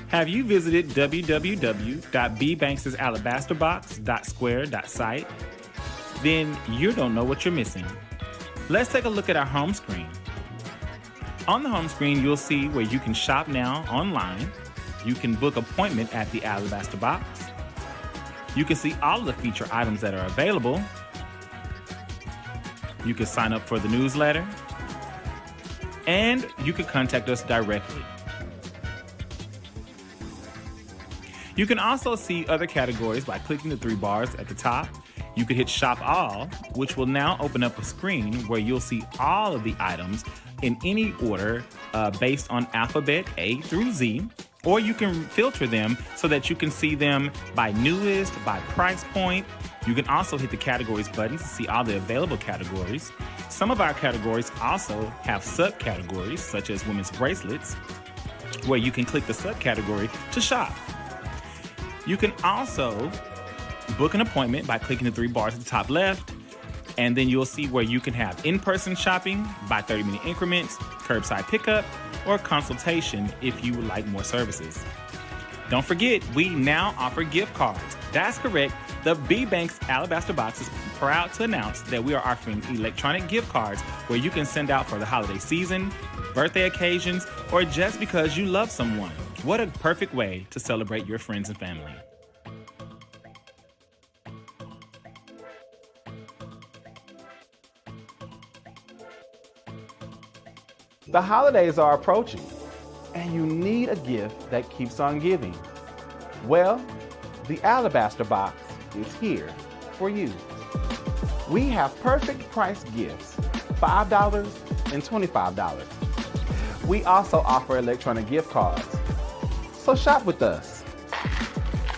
Have you visited www.bbanks'alabasterbox.square.site? Then you don't know what you're missing. Let's take a look at our home screen. On the home screen, you'll see where you can shop now online. You can book appointment at the Alabaster Box. You can see all of the feature items that are available. You can sign up for the newsletter. And you can contact us directly. You can also see other categories by clicking the three bars at the top. You can hit Shop All, which will now open up a screen where you'll see all of the items in any order based on alphabet A through Z, or you can filter them so that you can see them by newest, by price point. You can also hit the categories button to see all the available categories. Some of our categories also have subcategories, such as women's bracelets, where you can click the subcategory to shop. You can also book an appointment by clicking the three bars at the top left, and then you'll see where you can have in-person shopping by 30-minute increments, curbside pickup, or consultation if you would like more services. Don't forget, we now offer gift cards. That's correct. The B-Banks Alabaster Box is proud to announce that we are offering electronic gift cards where you can send out for the holiday season, birthday occasions, or just because you love someone. What a perfect way to celebrate your friends and family. The holidays are approaching, and you need a gift that keeps on giving. Well, the Alabaster Box is here for you. We have perfect price gifts, $5 and $25. We also offer electronic gift cards. So shop with us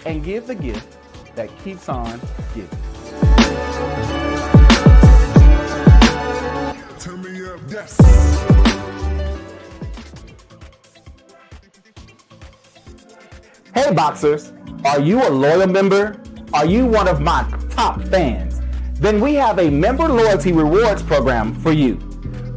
and give the gift that keeps on giving. Turn me up, yes. Hey Boxers, are you a loyal member? Are you one of my top fans? Then we have a member loyalty rewards program for you.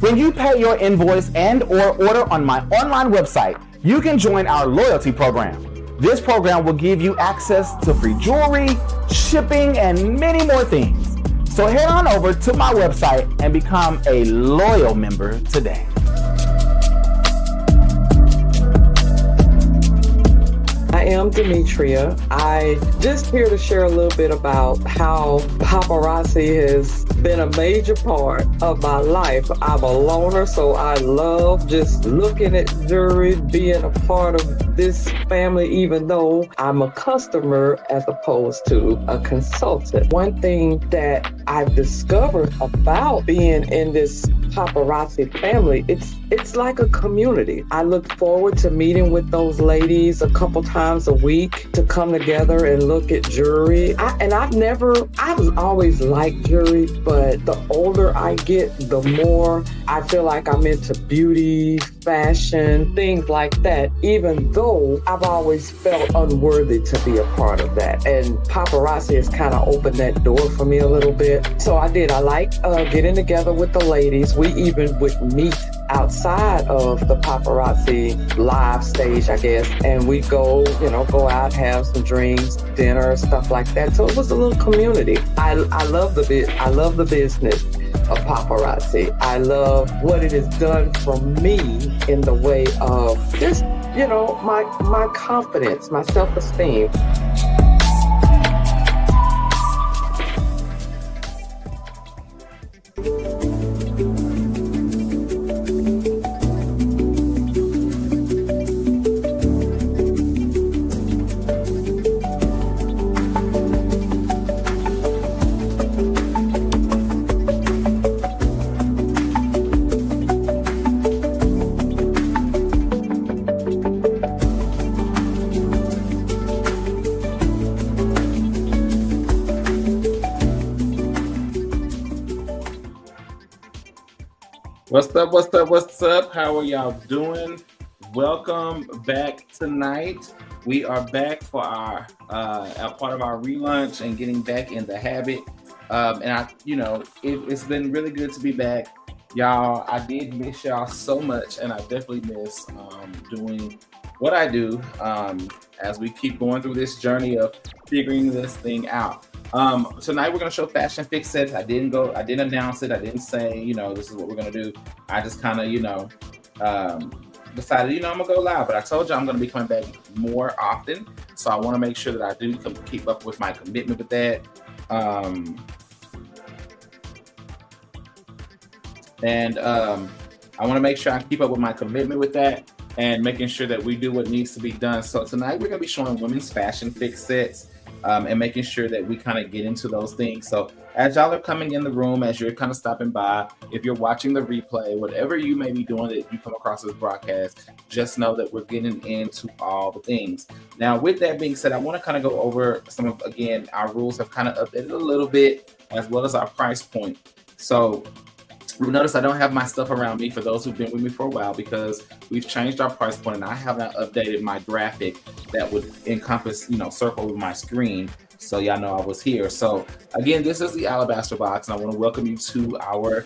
When you pay your invoice and or order on my online website, you can join our loyalty program. This program will give you access to free jewelry, shipping, and many more things. So head on over to my website and become a loyal member today. I am Demetria. I just here to share a little bit about how paparazzi has been a major part of my life. I'm a loner, so I love just looking at jewelry, being a part of this family, even though I'm a customer as opposed to a consultant. One thing that I've discovered about being in this paparazzi family, it's like a community. I look forward to meeting with those ladies a couple times a week to come together and look at jewelry. I've always liked jewelry, but the older I get, the more I feel like I'm into beauty, fashion, things like that, even though I've always felt unworthy to be a part of that. And paparazzi has kind of opened that door for me a little bit. So I like getting together with the ladies. We even would meet outside of the paparazzi live stage, I guess, and we go out, have some drinks, dinner, stuff like that. So it was a little community. I love the business of paparazzi. I love what it has done for me in the way of just, my confidence, my self-esteem. What's up? What's up? What's up? How are y'all doing? Welcome back tonight. We are back for our part of our relaunch and getting back in the habit. It's been really good to be back, y'all. I did miss y'all so much, and I definitely miss doing what I do as we keep going through this journey of figuring this thing out. Tonight we're gonna show fashion fix sets. I didn't announce it. I didn't say, this is what we're gonna do. I just kind of, decided, I'm gonna go live. But I told you I'm gonna be coming back more often. So I want to make sure that I do keep up with my commitment with that. I want to make sure I keep up with my commitment with that and making sure that we do what needs to be done. So tonight we're gonna be showing women's fashion fix sets. And making sure that we kind of get into those things. So as y'all are coming in the room, as you're kind of stopping by, if you're watching the replay, whatever you may be doing that you come across this broadcast, just know that we're getting into all the things. Now, with that being said, I want to kind of go over some of, again, our rules have kind of updated a little bit, as well as our price point. So notice I don't have my stuff around me for those who've been with me for a while because we've changed our price point and I haven't updated my graphic that would encompass, circle with my screen. So y'all know I was here. So again, this is the Alabaster Box and I want to welcome you to our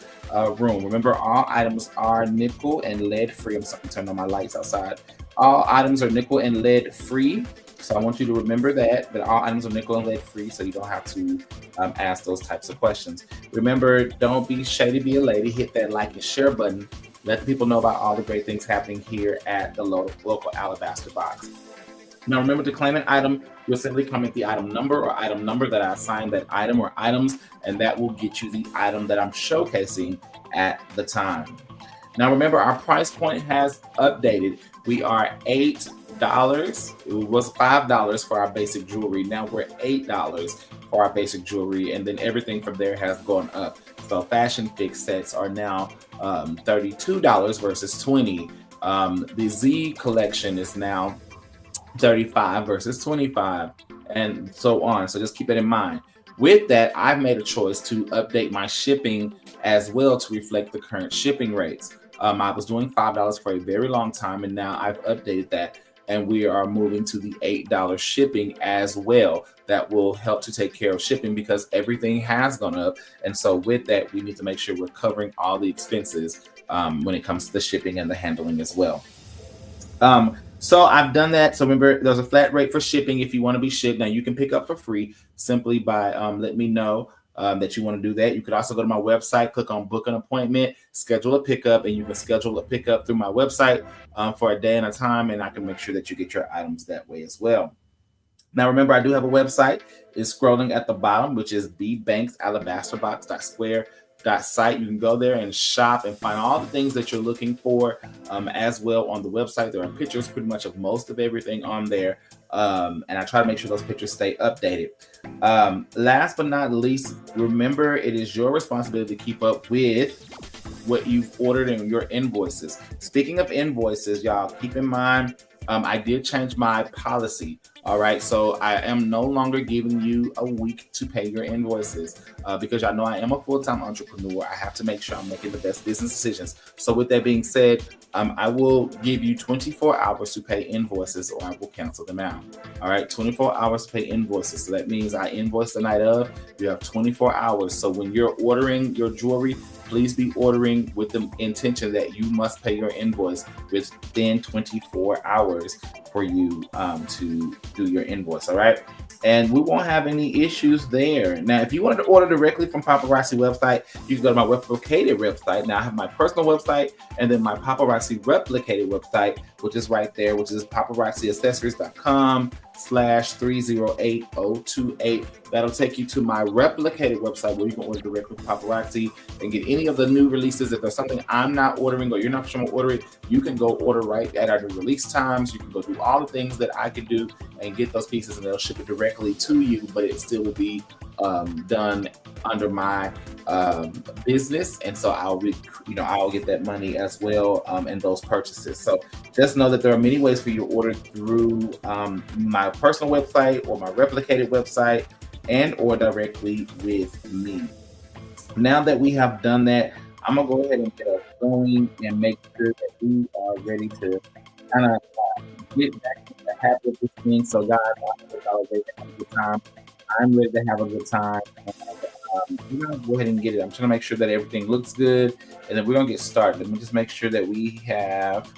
room. Remember, all items are nickel and lead free. I'm sorry, turn on my lights outside. All items are nickel and lead free. So I want you to remember that all items are nickel and lead free, so you don't have to ask those types of questions. Remember, don't be shady, be a lady. Hit that like and share button. Let the people know about all the great things happening here at the local Alabaster Box. Now, remember, to claim an item, you'll simply comment the item number or item number that I assigned that item or items, and that will get you the item that I'm showcasing at the time. Now, remember, our price point has updated. We are $8. It was $5 for our basic jewelry. Now we're $8 for our basic jewelry, and then everything from there has gone up. So fashion fix sets are now $32 versus $20. The Z collection is now $35 versus $25, and so on. So just keep it in mind. With that, I've made a choice to update my shipping as well to reflect the current shipping rates. I was doing $5 for a very long time, and now I've updated that. And we are moving to the $8 shipping as well. That will help to take care of shipping because everything has gone up. And so with that, we need to make sure we're covering all the expenses when it comes to the shipping and the handling as well. So I've done that. So remember, there's a flat rate for shipping if you want to be shipped. Now you can pick up for free simply by letting me know that you want to do that. You could also go to my website, click on book an appointment, schedule a pickup, and you can schedule a pickup through my website for a day and a time, and I can make sure that you get your items that way as well. Now, remember, I do have a website. It's scrolling at the bottom, which is bbanksalabasterbox.square.site. You can go there and shop and find all the things that you're looking for as well on the website. There are pictures pretty much of most of everything on there. And I try to make sure those pictures stay updated. Last but not least, remember, it is your responsibility to keep up with what you've ordered in your invoices. Speaking of invoices, y'all, keep in mind, I did change my policy. All right, so I am no longer giving you a week to pay your invoices because y'all know I am a full-time entrepreneur. I have to make sure I'm making the best business decisions. So with that being said, I will give you 24 hours to pay invoices or I will cancel them out. All right, 24 hours to pay invoices. So that means I invoice the night of, you have 24 hours. So when you're ordering your jewelry, please be ordering with the intention that you must pay your invoice within 24 hours for you to do your invoice. All right. And we won't have any issues there. Now, if you wanted to order directly from Paparazzi website, you can go to my replicated website. Now I have my personal website and then my Paparazzi replicated website, which is right there, which is paparazziaccessories.com/308028. That'll take you to my replicated website where you can order directly from Paparazzi and get any of the new releases. If there's something I'm not ordering or you're not sure to order it, you can go order right at our new release times. You can go do all the things that I can do and get those pieces, and they'll ship it directly to you, but it still will be done under my business, and so I'll get that money as well in those purchases. So just know that there are many ways for you to order through my personal website or my replicated website, and or directly with me. Now that we have done that, I'm gonna go ahead and get a going and make sure that we are ready to kind of get back into the habit of this thing. So, guys, I'm ready to have a good time. I'm ready to have a good time. And, we're going to go ahead and get it. I'm trying to make sure that everything looks good, and then we're going to get started. Let me just make sure that we have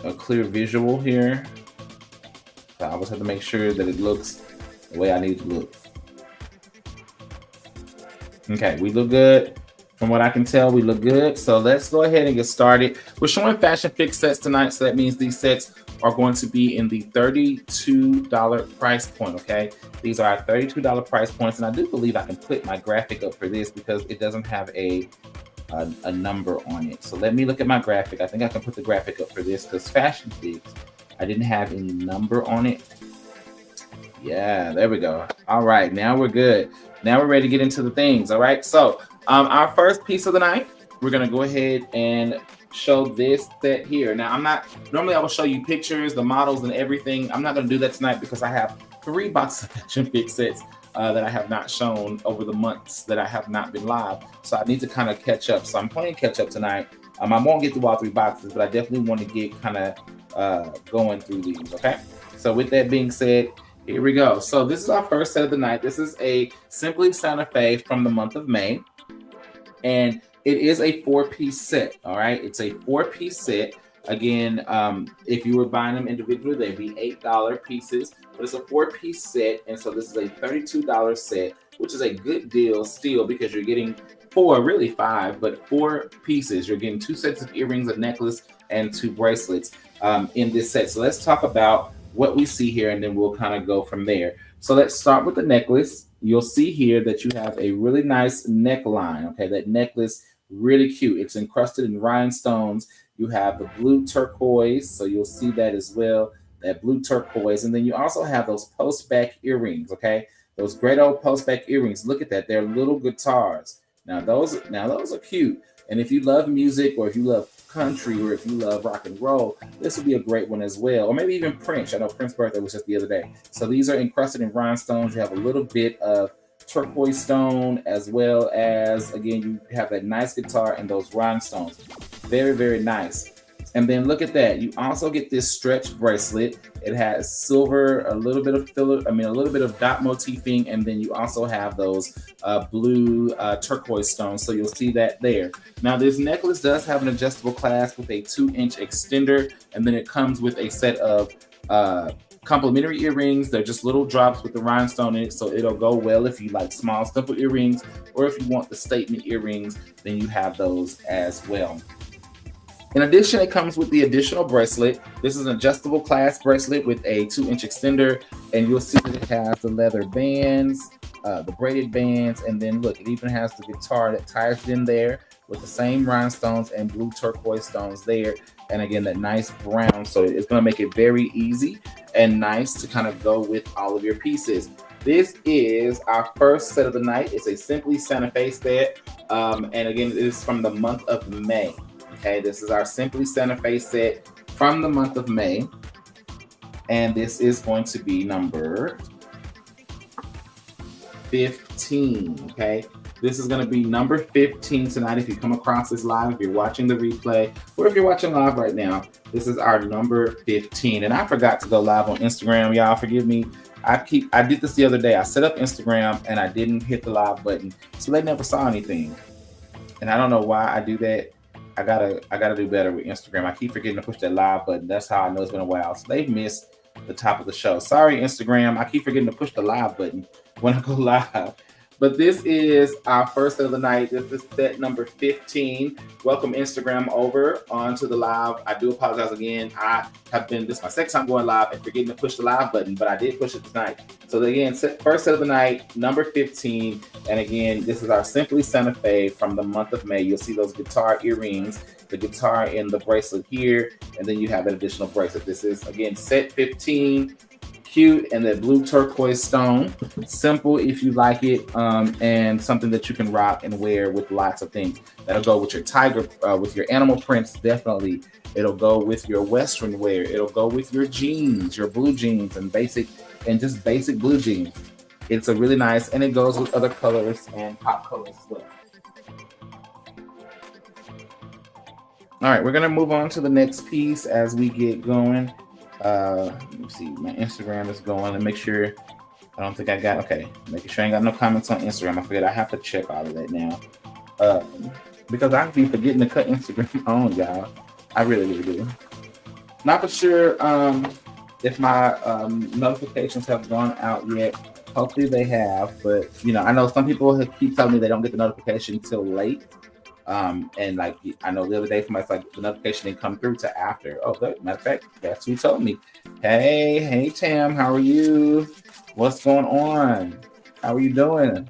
a clear visual here. So I always have to make sure that it looks the way I need it to look. Okay, we look good. From what I can tell, we look good. So let's go ahead and get started. We're showing Fashion Fix sets tonight, so that means these sets are going to be in the $32 price point, okay? These are our $32 price points, and I do believe I can put my graphic up for this because it doesn't have a number on it. So let me look at my graphic. I think I can put the graphic up for this because Fashion Fix, I didn't have any number on it. Yeah, there we go. All right, now we're good. Now we're ready to get into the things, all right? So our first piece of the night, we're gonna go ahead and show this set here. Now, normally I will show you pictures, the models and everything. I'm not gonna do that tonight because I have 3 boxes of Fashion Fix sets that I have not shown over the months that I have not been live. So I need to kind of catch up. So I'm playing catch up tonight. I won't get through all 3 boxes, but I definitely want to get kind of going through these, okay? So with that being said, here we go. So this is our first set of the night. This is a Simply Santa Fe from the month of May. And it is a 4-piece set, all right? It's a 4-piece set. Again, if you were buying them individually, they'd be $8 pieces, but it's a 4-piece set. And so this is a $32 set, which is a good deal still because you're getting 4, really 5, but 4 pieces. You're getting 2 sets of earrings, a necklace, and 2 bracelets in this set. So let's talk about what we see here, and then we'll kind of go from there. So let's start with the necklace. You'll see here that you have a really nice neckline. Okay, that necklace, really cute. It's encrusted in rhinestones. You have the blue turquoise, so you'll see that as well, that blue turquoise. And then you also have those post-back earrings, okay? Those great old post-back earrings. Look at that. They're little guitars. Now those are cute. And if you love music, or if you love country, or if you love rock and roll, this would be a great one as well. Or maybe even Prince. I know Prince's birthday was just the other day. So these are encrusted in rhinestones. You have a little bit of turquoise stone, as well as, again, you have that nice guitar and those rhinestones. Very, very nice. And then look at that. You also get this stretch bracelet. It has silver, a little bit of dot motifing, and then you also have those blue turquoise stones. So you'll see that there. Now this necklace does have an adjustable clasp with a 2-inch extender, and then it comes with a set of complimentary earrings. They're just little drops with the rhinestone in it, so it'll go well if you like small, simple earrings, or if you want the statement earrings, then you have those as well. In addition, it comes with the additional bracelet. This is an adjustable clasp bracelet with a 2-inch extender, and you'll see that it has the leather bands, the braided bands, and then look, it even has the guitar that ties it in there with the same rhinestones and blue turquoise stones there. And again, that nice brown. So it's going to make it very easy and nice to kind of go with all of your pieces. This is our first set of the night. It's a Simply Santa Fe set. And again, it is from the month of May. Okay, this is our Simply Santa Fe set from the month of May. And this is going to be number 15, okay? This is going to be number 15 tonight. If you come across this live, if you're watching the replay, or if you're watching live right now, this is our number 15. And I forgot to go live on Instagram. Y'all forgive me. I did this the other day. I set up Instagram and I didn't hit the live button. So they never saw anything. And I don't know why I do that. I gotta do better with Instagram. I keep forgetting to push that live button. That's how I know it's been a while. So they've missed the top of the show. Sorry, Instagram. I keep forgetting to push the live button when I go live. But this is our first set of the night. This is set number 15. Welcome Instagram over onto the live. I do apologize again. This is my second time going live and forgetting to push the live button, but I did push it tonight. So again, first set of the night, number 15. And again, this is our Simply Santa Fe from the month of May. You'll see those guitar earrings, the guitar in the bracelet here, and then you have an additional bracelet. This is, again, set 15. Cute, and that blue turquoise stone. Simple if you like it, and something that you can rock and wear with lots of things. That'll go with your tiger, with your animal prints, definitely. It'll go with your Western wear. It'll go with your jeans, your blue jeans, and just basic blue jeans. It's a really nice, and it goes with other colors and pop colors as well. All right, we're gonna move on to the next piece as we get going. Let me see, my Instagram is going. And make sure. I don't think I got. Okay, making sure I ain't got no comments on Instagram. I forget I have to check all of that now, because I be forgetting to cut Instagram on, y'all. I really do. Not for sure if my notifications have gone out yet. Hopefully they have, but I know some people keep telling me they don't get the notification till late. And like I know the other day, somebody's like the notification didn't come through to after. Oh, good. Matter of fact, that's who told me. Hey, Tam, how are you? What's going on? How are you doing?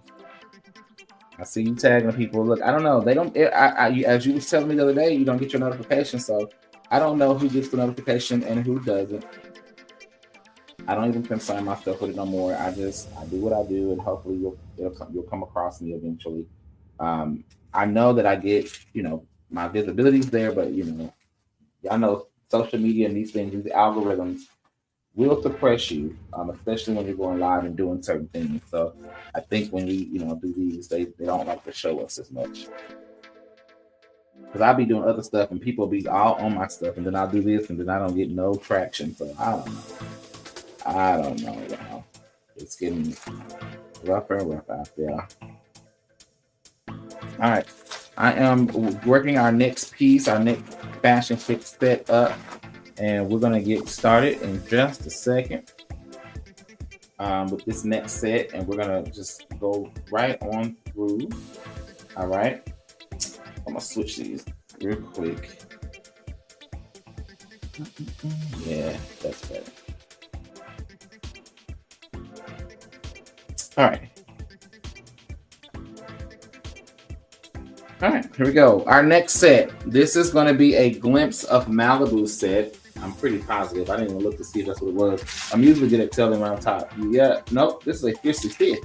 I see you tagging people. Look, I don't know. They don't. As you was telling me the other day, you don't get your notification, so I don't know who gets the notification and who doesn't. I don't even concern myself with it no more. I do what I do, and hopefully you'll come across me eventually. I know that I get, my visibility's there, but y'all know social media and these things, these algorithms will suppress you, especially when you're going live and doing certain things. So I think when we, do these, they don't like to show us as much. Because I'll be doing other stuff and people be all on my stuff, and then I'll do this and then I don't get no traction. So I don't know, y'all. It's getting rougher and rougher out there. All right. I am working our next piece, our next Fashion Fix set up, and we're going to get started in just a second with this next set, and we're going to just go right on through. All right. I'm going to switch these real quick. Yeah, that's better. All right. All right, here we go. Our next set. This is going to be a Glimpse of Malibu set. I'm pretty positive. I didn't even look to see if that's what it was. I'm usually good at telling right on top. Yeah, nope. This is a Fiercely Fit.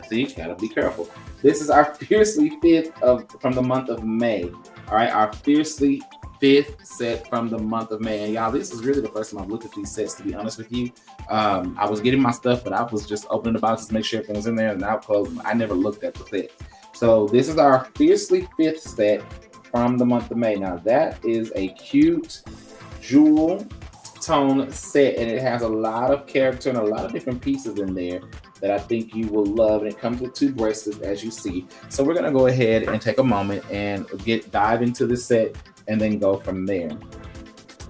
See, gotta be careful. This is our Fiercely Fit from the month of May. All right, our Fiercely Fit set from the month of May. And y'all, this is really the first time I've looked at these sets, to be honest with you. I was getting my stuff, but I was just opening the boxes to make sure everything was in there, and I closed. I never looked at the set. So this is our Fiercely Fit set from the month of May. Now that is a cute jewel tone set, and it has a lot of character and a lot of different pieces in there that I think you will love. And it comes with 2 bracelets, as you see. So we're gonna go ahead and take a moment and dive into the set and then go from there.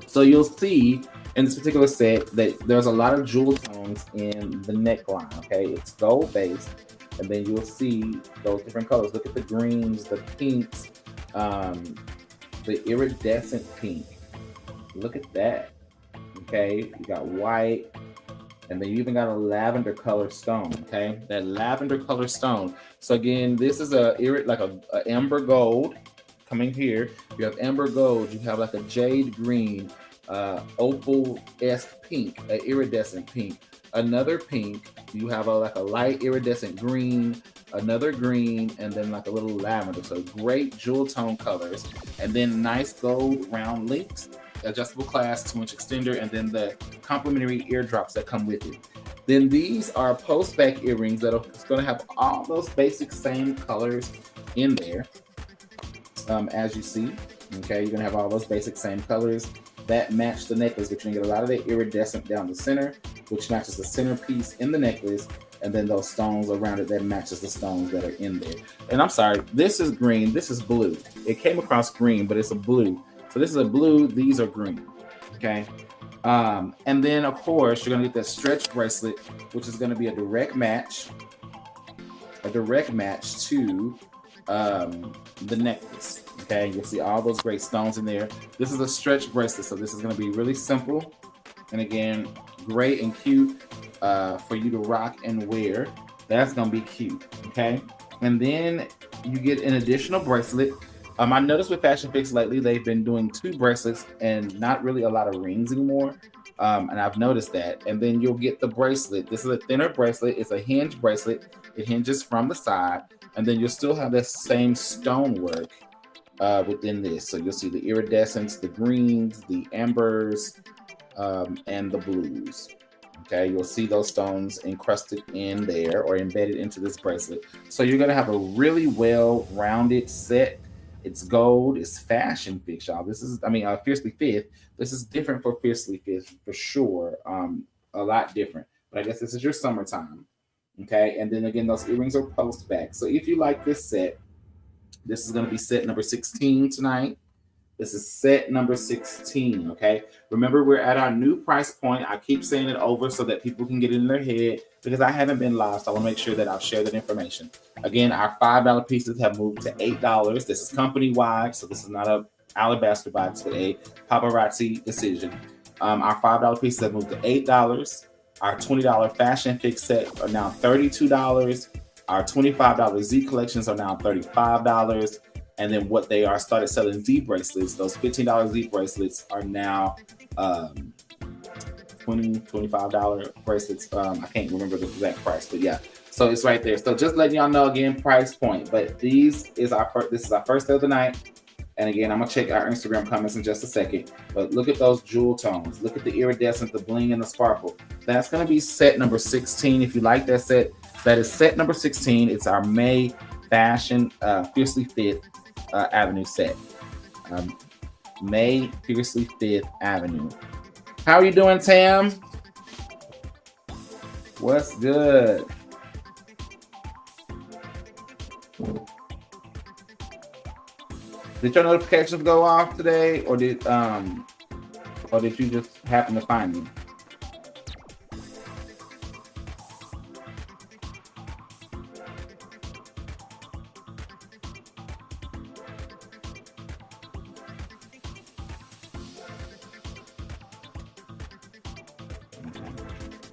So you'll see in this particular set that there's a lot of jewel tones in the neckline. Okay, it's gold based. And then you'll see those different colors. Look at the greens, the pinks, the iridescent pink. Look at that. Okay, you got white, and then you even got a lavender color stone. Okay, that lavender color stone. So again, this is a amber gold coming here. You have amber gold. You have like a jade green, opal-esque pink, an iridescent pink. Another pink, you have a light iridescent green, another green, and then like a little lavender. So great jewel tone colors. And then nice gold round links, adjustable clasp, 2-inch extender, and then the complimentary eardrops that come with it. Then these are post-back earrings that are going to have all those basic same colors in there, as you see. Okay, you're going to have all those basic same colors that match the necklace, but you're going to get a lot of that iridescent down the center, which matches the centerpiece in the necklace, and then those stones around it that matches the stones that are in there. And I'm sorry, this is green, this is blue. It came across green, but it's a blue. So this is a blue, these are green, okay? And then, of course, you're going to get that stretch bracelet, which is going to be a direct match to the necklace. Okay, you'll see all those great stones in there. This is a stretch bracelet, so this is going to be really simple, and again, great and cute for you to rock and wear. That's going to be cute. Okay, and then you get an additional bracelet. I noticed with Fashion Fix lately, they've been doing 2 bracelets and not really a lot of rings anymore. And I've noticed that. And then you'll get the bracelet. This is a thinner bracelet. It's a hinge bracelet. It hinges from the side. And then you'll still have that same stonework within this. So you'll see the iridescence, the greens, the ambers, and the blues. Okay, you'll see those stones encrusted in there or embedded into this bracelet. So you're going to have a really well-rounded set. It's gold. It's fashion fix, y'all. This is, Fiercely Fifth. This is different for Fiercely Fifth for sure. A lot different. But I guess this is your summertime. Okay, and then again, those earrings are post back. So if you like this set, this is going to be set number 16 tonight. This is set number 16, okay? Remember, we're at our new price point. I keep saying it over so that people can get it in their head because I haven't been live, so I want to make sure that I'll share that information. Again, our $5 pieces have moved to $8. This is company-wide, so this is not a Alabaster box, but a paparazzi decision. Our $5 pieces have moved to $8. Our $20 fashion fix set are now $32. Our $25 Z collections are now $35. And then what they are started selling Z bracelets, those $15 Z bracelets are now $20, $25 bracelets. I can't remember the exact price, but yeah. So it's right there. So just letting y'all know again, price point. But this is our first of the night. And again, I'm gonna check our Instagram comments in just a second. But look at those jewel tones. Look at the iridescent, the bling, and the sparkle. That's gonna be set number 16. If you like that set, that is set number 16. It's our May fashion Fiercely Fit Avenue set. May Fiercely Fifth Avenue. How are you doing, Tam? What's good? Did your notifications go off today, or did you just happen to find me?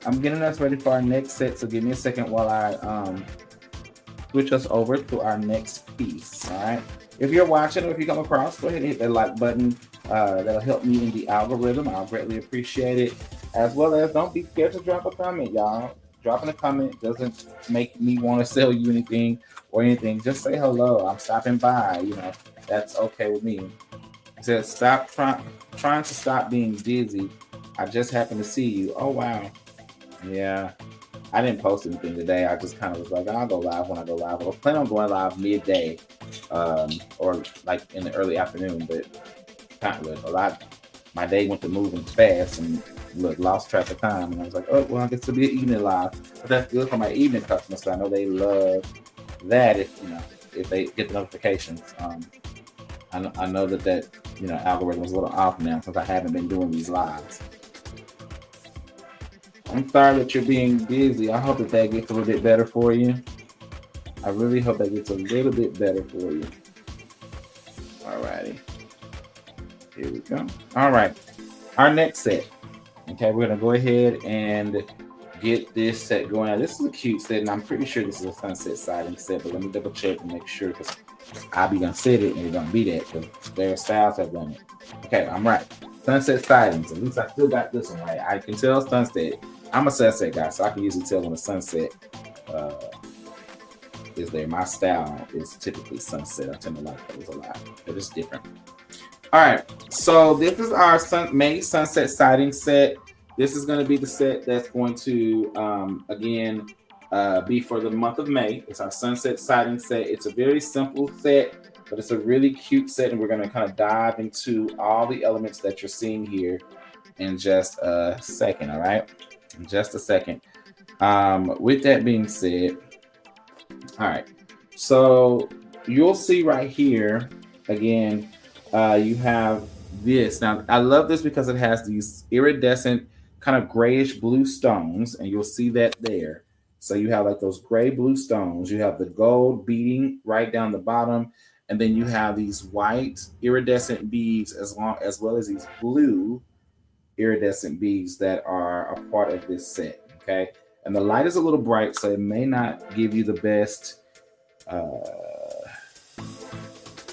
I'm getting us ready for our next set, so give me a second while I switch us over to our next piece. All right. If you're watching or if you come across, go ahead and hit that like button. That'll help me in the algorithm. I'll greatly appreciate it. As well as don't be scared to drop a comment, y'all. Dropping a comment doesn't make me want to sell you anything or anything. Just say hello. I'm stopping by. You know, that's okay with me. It says stop trying to stop being busy. I just happened to see you. Oh wow. Yeah, I didn't post anything today. I just kind of was like, I'll go live when I go live. I was planning on going live midday or like in the early afternoon, but kind of my day went to moving fast and lost track of time. And I was like, oh, well, I guess it'll be an evening live. But that's good for my evening customers. So I know they love that if they get the notifications. I know that algorithm is a little off now since I haven't been doing these lives. I'm sorry that you're being busy. I hope that gets a little bit better for you. I really hope that gets a little bit better for you. All righty. Here we go. All right. Our next set. Okay, we're going to go ahead and get this set going. Now, this is a cute set, and I'm pretty sure this is a sunset siding set, but let me double check and make sure because I'll be going to set it and it's going to be that because their styles have done it. Okay, I'm right. Sunset sidings. At least I still got this one right. I can tell sunset. I'm a sunset guy, so I can usually tell when the sunset is there. My style is typically sunset. I tend to like those a lot, but it's different. All right, so this is our May sunset siding set. This is going to be the set that's going to, again, be for the month of May. It's our sunset siding set. It's a very simple set, but it's a really cute set, and we're going to kind of dive into all the elements that you're seeing here in just a second, all right? In just a second. With that being said, all right, so you'll see right here, again, you have this. Now, I love this because it has these iridescent kind of grayish blue stones, and you'll see that there. So you have like those gray blue stones. You have the gold beading right down the bottom, and then you have these white iridescent beads as well as these blue iridescent beads that are a part of this set. Okay, and the light is a little bright, so it may not give you the best.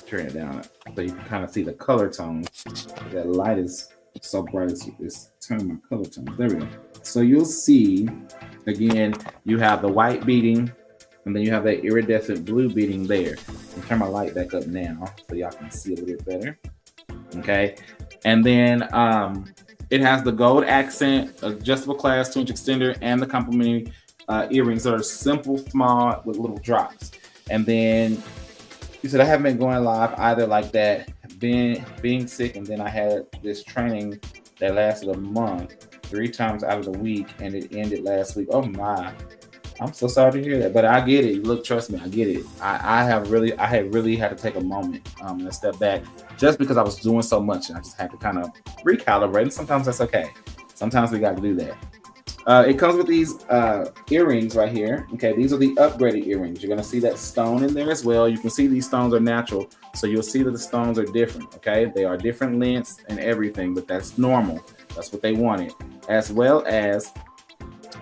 Turn it down so you can kind of see the color tone. That light is so bright, it's turning my color tone. There we go. So you'll see, again, you have the white beading, and then you have that iridescent blue beading there. I'll turn my light back up now so y'all can see a little bit better. Okay, and then it has the gold accent, adjustable clasp 2-inch extender, and the complementary earrings that are simple, small, with little drops. And then He said, I haven't been going live either like that. Being sick, and then I had this training that lasted a month, 3 times out of the week, and it ended last week. Oh my. I'm so sorry to hear that, but I get it. Look, trust me, I get it. I had really had to take a moment and step back just because I was doing so much, and I just had to kind of recalibrate. And sometimes that's okay. Sometimes we got to do that. It comes with these earrings right here. Okay, these are the upgraded earrings. You're gonna see that stone in there as well. You can see these stones are natural, so you'll see that the stones are different. Okay, they are different lengths and everything, but that's normal. That's what they wanted, as well as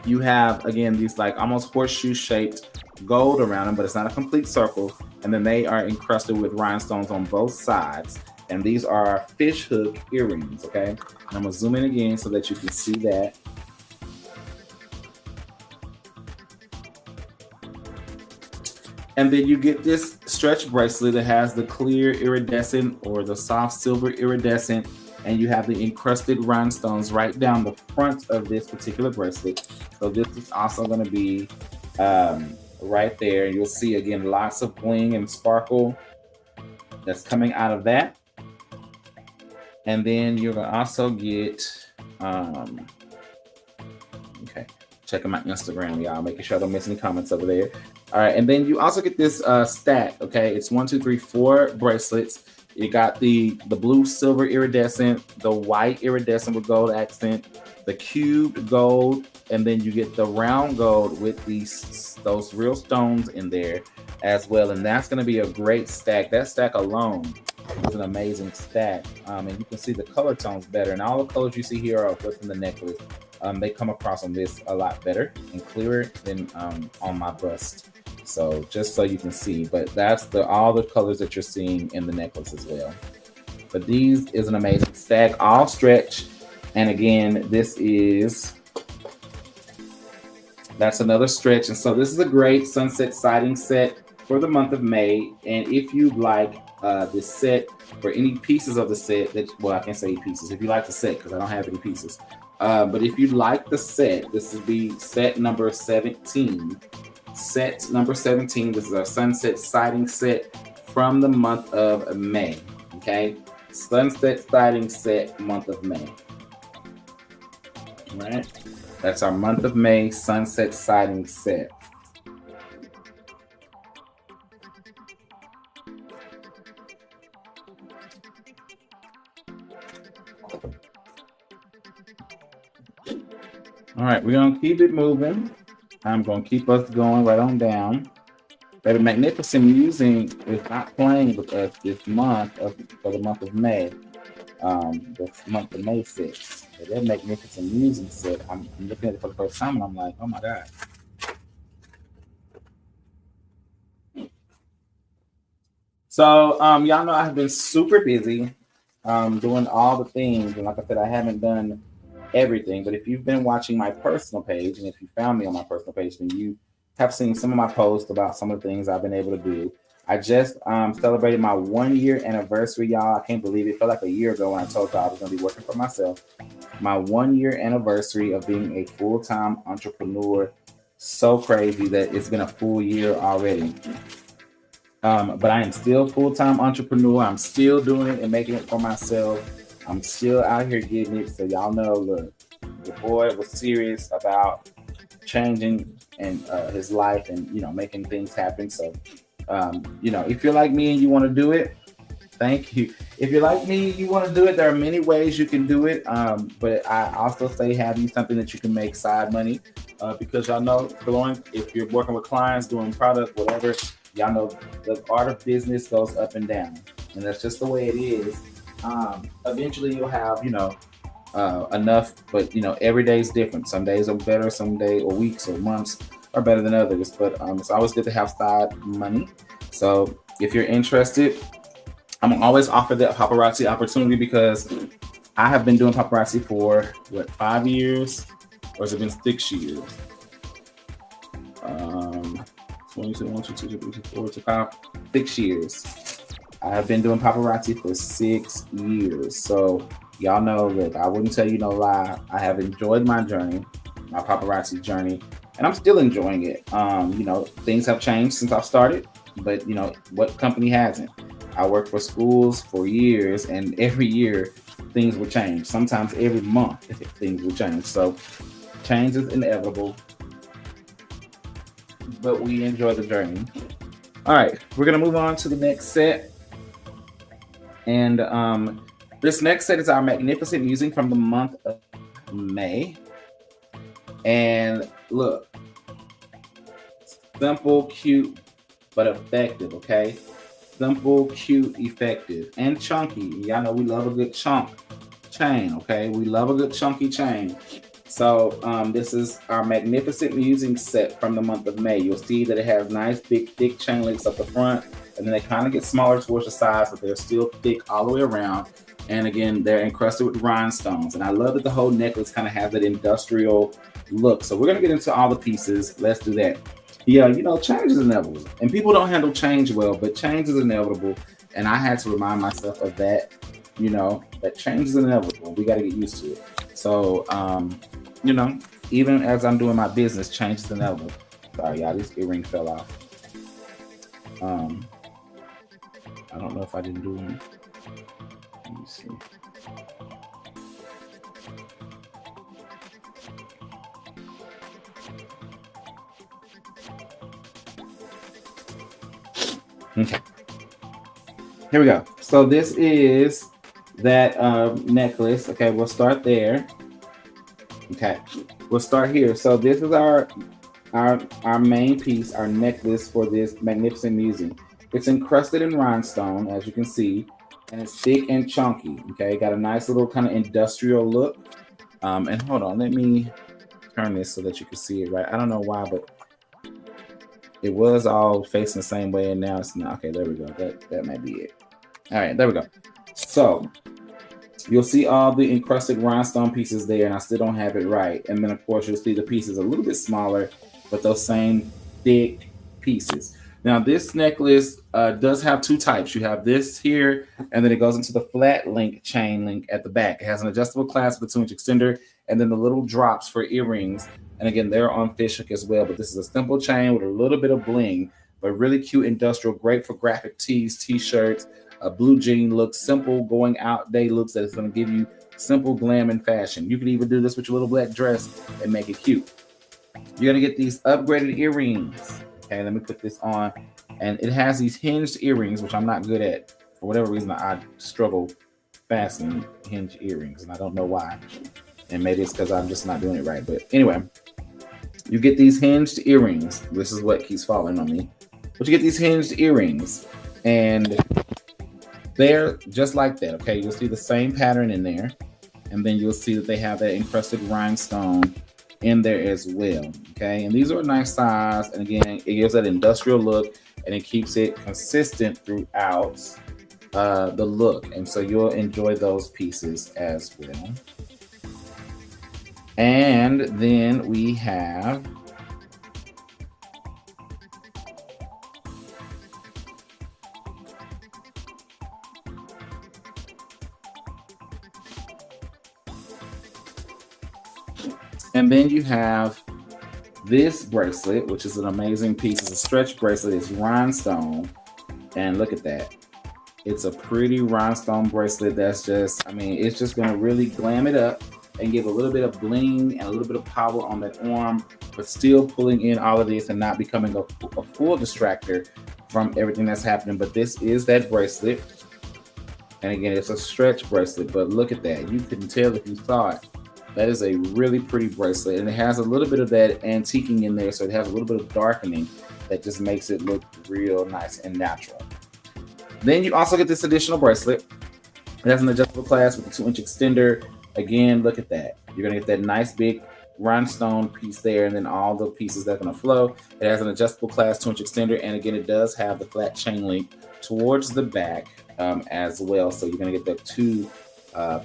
you have, again, these like almost horseshoe shaped gold around them, but it's not a complete circle. And then they are encrusted with rhinestones on both sides. And these are fish hook earrings, okay? And I'm gonna zoom in again so that you can see that. And then you get this stretch bracelet that has the clear iridescent or the soft silver iridescent, and you have the encrusted rhinestones right down the front of this particular bracelet. So this is also going to be right there. You'll see, again, lots of bling and sparkle that's coming out of that. And then you're going to also get, okay, checking my Instagram, y'all, making sure I don't miss any comments over there. All right, and then you also get this stack, okay? It's 1, 2, 3, 4 bracelets. You got the blue silver iridescent, the white iridescent with gold accent, the cubed gold, and then you get the round gold with those real stones in there as well. And that's going to be a great stack. That stack alone is an amazing stack. And you can see the color tones better. And all the colors you see here are within the necklace. They come across on this a lot better and clearer than on my bust. So just so you can see, but that's all the colors that you're seeing in the necklace as well. But these is an amazing stack, all stretch. And again, that's another stretch. And so this is a great sunset siding set for the month of May. And if you'd like this set for any pieces of the set, I can't say pieces. If you like the set, because I don't have any pieces. But if you'd like the set, this would be set number 17. Set number 17. This is our sunset siding set from the month of May. Okay, sunset siding set, month of May. All right, that's our month of May sunset siding set. All right, we're gonna keep it moving. I'm going to keep us going right on down. Baby Magnificent Musing is not playing with us this month for the month of May. The month of May set. So that Magnificent Musing set, I'm looking at it for the first time and I'm like, oh my God. So y'all know I've been super busy doing all the things. And like I said, I haven't done everything, but if you've been watching my personal page, and if you found me on my personal page, then you have seen some of my posts about some of the things I've been able to do. I just celebrated my 1-year anniversary, y'all. I can't believe it. It felt like a year ago when I told y'all I was going to be working for myself. My 1-year anniversary of being a full-time entrepreneur. So crazy that it's been a full year already. But I am still a full-time entrepreneur. I'm still doing it and making it for myself. I'm still out here getting it. So y'all know, look, the boy was serious about changing and his life and, making things happen. So, if you're like me and you want to do it, thank you. If you're like me, you want to do it, there are many ways you can do it. But I also say have you something that you can make side money because y'all know, if you're working with clients, doing product, whatever, y'all know the art of business goes up and down. And that's just the way it is. Eventually you'll have, enough, but every day is different. Some days are better, some days or weeks or months are better than others, but it's always good to have side money. So if you're interested, I'm always offer that paparazzi opportunity because I have been doing paparazzi for 5 years, or has it been 6 years? 6 years. I have been doing paparazzi for 6 years. So y'all know that I wouldn't tell you no lie. I have enjoyed my journey, my paparazzi journey, and I'm still enjoying it. Things have changed since I started. but what company hasn't? I worked for schools for years, and every year things will change. Sometimes every month things will change. So change is inevitable, but we enjoy the journey. All right, we're gonna move on to the next set, and this next set is our Magnificent Musing from the month of May. And look, simple, cute, but effective. Okay, simple, cute, effective, and chunky. Y'all know we love a good chunk chain. Okay, we love a good chunky chain. So this is our Magnificent Musing set from the month of May. You'll see that it has nice, big, thick chain links up the front, and then they kind of get smaller towards the sides, but they're still thick all the way around. And again, they're encrusted with rhinestones. And I love that the whole necklace kind of has that industrial look. So we're gonna get into all the pieces. Let's do that. Yeah, change is inevitable. And people don't handle change well, but change is inevitable. And I had to remind myself of that, that change is inevitable. We gotta get used to it. So, even as I'm doing my business, change is inevitable. Sorry, y'all, this earring fell off. I don't know if I didn't do any. Let me see. Okay. Here we go. So this is that necklace. Okay, we'll start there. Okay, we'll start here. So this is our main piece, our necklace for this Magnificent Musing. It's encrusted in rhinestone, as you can see, and it's thick and chunky. Okay, got a nice little kind of industrial look. And hold on, let me turn this so that you can see it right. I don't know why, but it was all facing the same way, and now it's not. Okay, there we go. That might be it. All right, there we go. So you'll see all the encrusted rhinestone pieces there, and I still don't have it right. And then, of course, you'll see the pieces a little bit smaller, but those same thick pieces. Now, this necklace does have two types. You have this here, and then it goes into the flat link chain link at the back. It has an adjustable clasp with a 2-inch extender, and then the little drops for earrings. And again, they're on fishhook as well, but this is a simple chain with a little bit of bling, but really cute industrial, great for graphic tees, t-shirts, a blue jean look, simple going out day looks that is going to give you simple glam and fashion. You can even do this with your little black dress and make it cute. You're going to get these upgraded earrings. Okay, let me put this on. And it has these hinged earrings, which I'm not good at. For whatever reason, I struggle fastening hinged earrings, and I don't know why. And maybe it's because I'm just not doing it right. But anyway, you get these hinged earrings. This is what keeps falling on me. But you get these hinged earrings, and they're just like that. Okay, you'll see the same pattern in there, and then you'll see that they have that encrusted rhinestone in there as well. Okay, and these are a nice size, and again, it gives that industrial look, and it keeps it consistent throughout the look, and so you'll enjoy those pieces as well. And then we have this bracelet, which is an amazing piece. It's a stretch bracelet. It's rhinestone, and look at that. It's a pretty rhinestone bracelet that's just, it's just going to really glam it up and give a little bit of bling and a little bit of power on that arm, but still pulling in all of this and not becoming a full distractor from everything that's happening. But this is that bracelet. And again, it's a stretch bracelet, but look at that. You can tell if you saw it. That is a really pretty bracelet, and it has a little bit of that antiquing in there, so it has a little bit of darkening that just makes it look real nice and natural. Then you also get this additional bracelet. It has an adjustable clasp with a 2-inch extender. Again, look at that. You're going to get that nice big rhinestone piece there, and then all the pieces that are going to flow. It has an adjustable clasp, 2-inch extender, and again, it does have the flat chain link towards the back as well, so you're going to get the two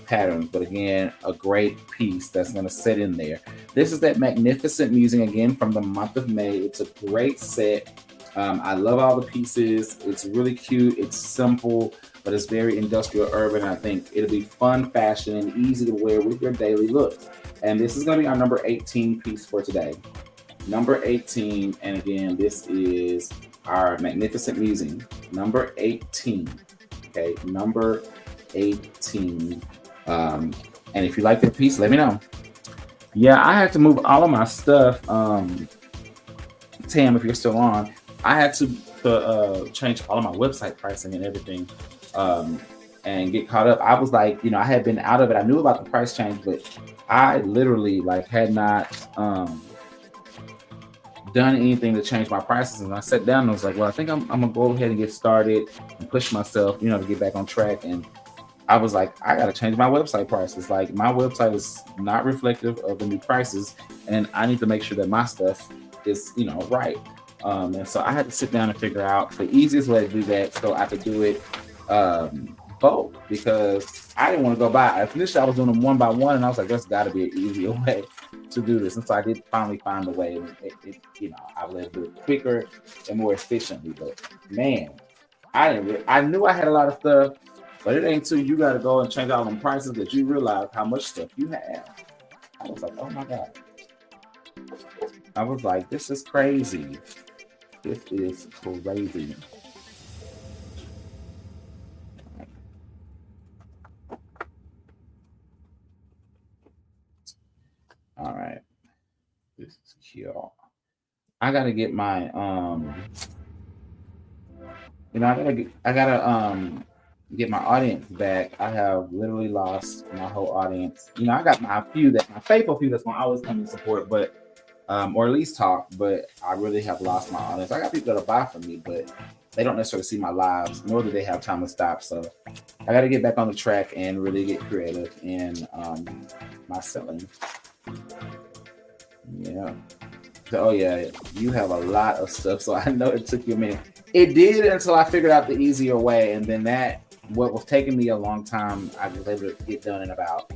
patterns, but again, a great piece that's going to sit in there. This is that Magnificent Musing again from the month of May. It's a great set. I love all the pieces. It's really cute. It's simple, but it's very industrial urban. I think it'll be fun fashion and easy to wear with your daily look. And this is going to be our number 18 piece for today. Number 18, and again, this is our Magnificent Musing, number 18. Okay, number 18. And if you like that piece, let me know. Yeah, I had to move all of my stuff. Tam, if you're still on, I had to change all of my website pricing and everything, and get caught up. I was like, I had been out of it. I knew about the price change, but I literally had not done anything to change my prices. And I sat down and I was like, well, I think I'm gonna go ahead and get started and push myself, to get back on track. And I was like, I gotta change my website prices. Like, my website is not reflective of the new prices, and I need to make sure that my stuff is, right. And so I had to sit down and figure out the easiest way to do that so I could do it bulk, because I didn't want to go by. Initially, I was doing them one by one, and I was like, there's got to be an easier way to do this. And so I did finally find a way, and I was able to do it quicker and more efficiently. But man, I knew I had a lot of stuff, but it ain't till you got to go and change all them prices that you realize how much stuff you have. I was like, oh my God. I was like, this is crazy. This is crazy. All right. This is cute. I gotta get my I gotta get my audience back. I have literally lost my whole audience. I got my faithful few that's gonna always come and support, but or at least talk, but I really have lost my audience. I got people that'll buy from me, but they don't necessarily see my lives, nor do they have time to stop. So I got to get back on the track and really get creative in my selling. Yeah. Oh yeah, you have a lot of stuff. So I know it took you a minute. It did until I figured out the easier way, and then what was taking me a long time, I was able to get done in about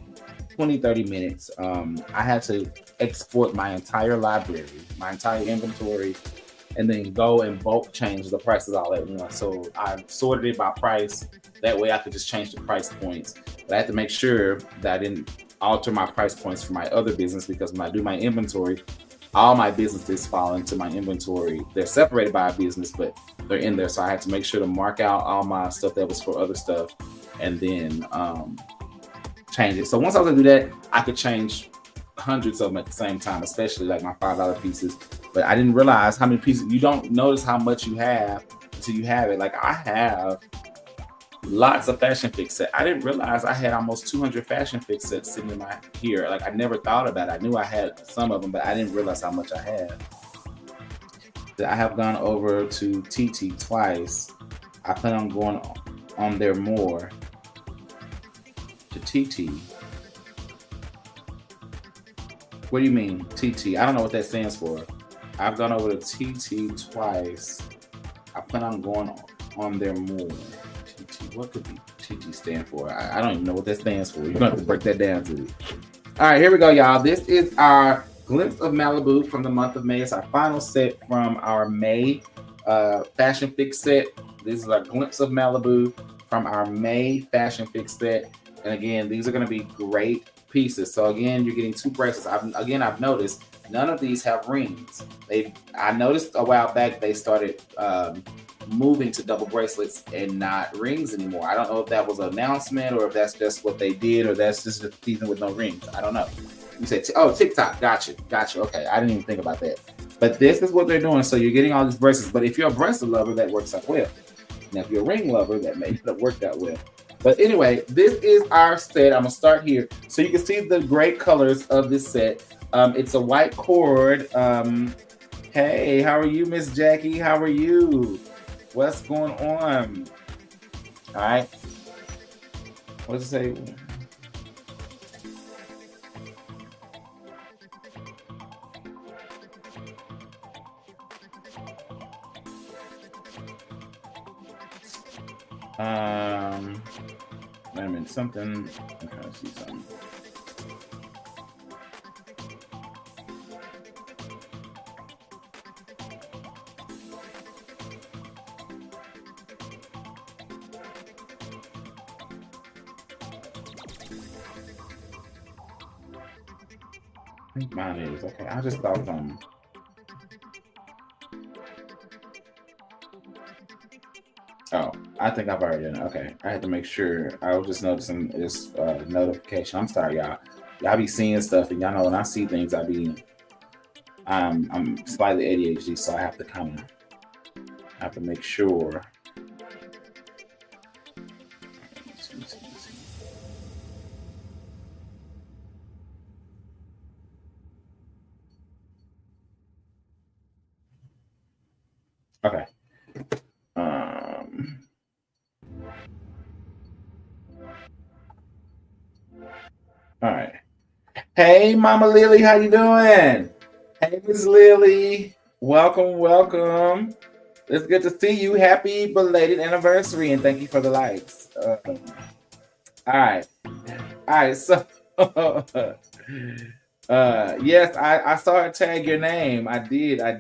20-30 minutes. I had to export my entire library, my entire inventory, and then go and bulk change the prices all at once. So I sorted it by price. That way I could just change the price points. But I had to make sure that I didn't alter my price points for my other business, because when I do my inventory, all my businesses fall into my inventory. They're separated by a business, but they're in there. So I had to make sure to mark out all my stuff that was for other stuff, and then change it. So once I was able to do that, I could change hundreds of them at the same time, especially like my $5 pieces. But I didn't realize how many pieces. You don't notice how much you have until you have it. Like, I have lots of Fashion Fix sets. I didn't realize I had almost 200 Fashion Fix sets sitting in my here. Like, I never thought about it. I knew I had some of them, but I didn't realize how much I had. I have gone over to TT twice. I plan on going on there more. To TT. What do you mean, TT? I don't know what that stands for. I've gone over to TT twice. I plan on going on there more. TT, what could be TT stand for? I don't even know what that stands for. You're going to have to break that down to me. All right, here we go, y'all. This is our Glimpse of Malibu from the month of May. It's our final set from our May Fashion Fix set. This is our Glimpse of Malibu from our May Fashion Fix set. And again, these are going to be great pieces. So again, you're getting two bracelets. I've noticed none of these have rings. I noticed a while back they started moving to double bracelets and not rings anymore. I don't know if that was an announcement or if that's just what they did, or that's just a season with no rings. I don't know. You said, TikTok. Gotcha. Okay, I didn't even think about that. But this is what they're doing. So you're getting all these bracelets. But if you're a bracelet lover, that works out well. Now, if you're a ring lover, that may not work that well. But anyway, this is our set. I'm going to start here. So you can see the great colors of this set. It's a white cord. Hey, how are you, Miss Jackie? How are you? What's going on? All right. What does it say? Wait a minute, something. I'm trying to see something. I think mine is okay. I just thought I think I've already done it. Okay. I had to make sure. I was just noticing this notification. I'm sorry, y'all. Y'all be seeing stuff, and y'all know when I see things, I'm slightly ADHD, so I have to make sure. Okay. All right. Hey, Mama Lily, how you doing? Hey, Miss Lily, welcome. It's good to see you. Happy belated anniversary, and thank you for the likes. All right. So, yes, I saw her tag your name. I did. I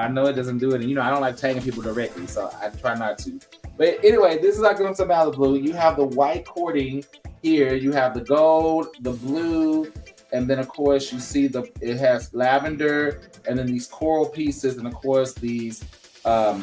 know it doesn't do it, and I don't like tagging people directly, so I try not to. But anyway, this is our glimpse of Malibu. You have the white cording here. You have the gold, the blue, and then of course you see it has lavender, and then these coral pieces, and of course these are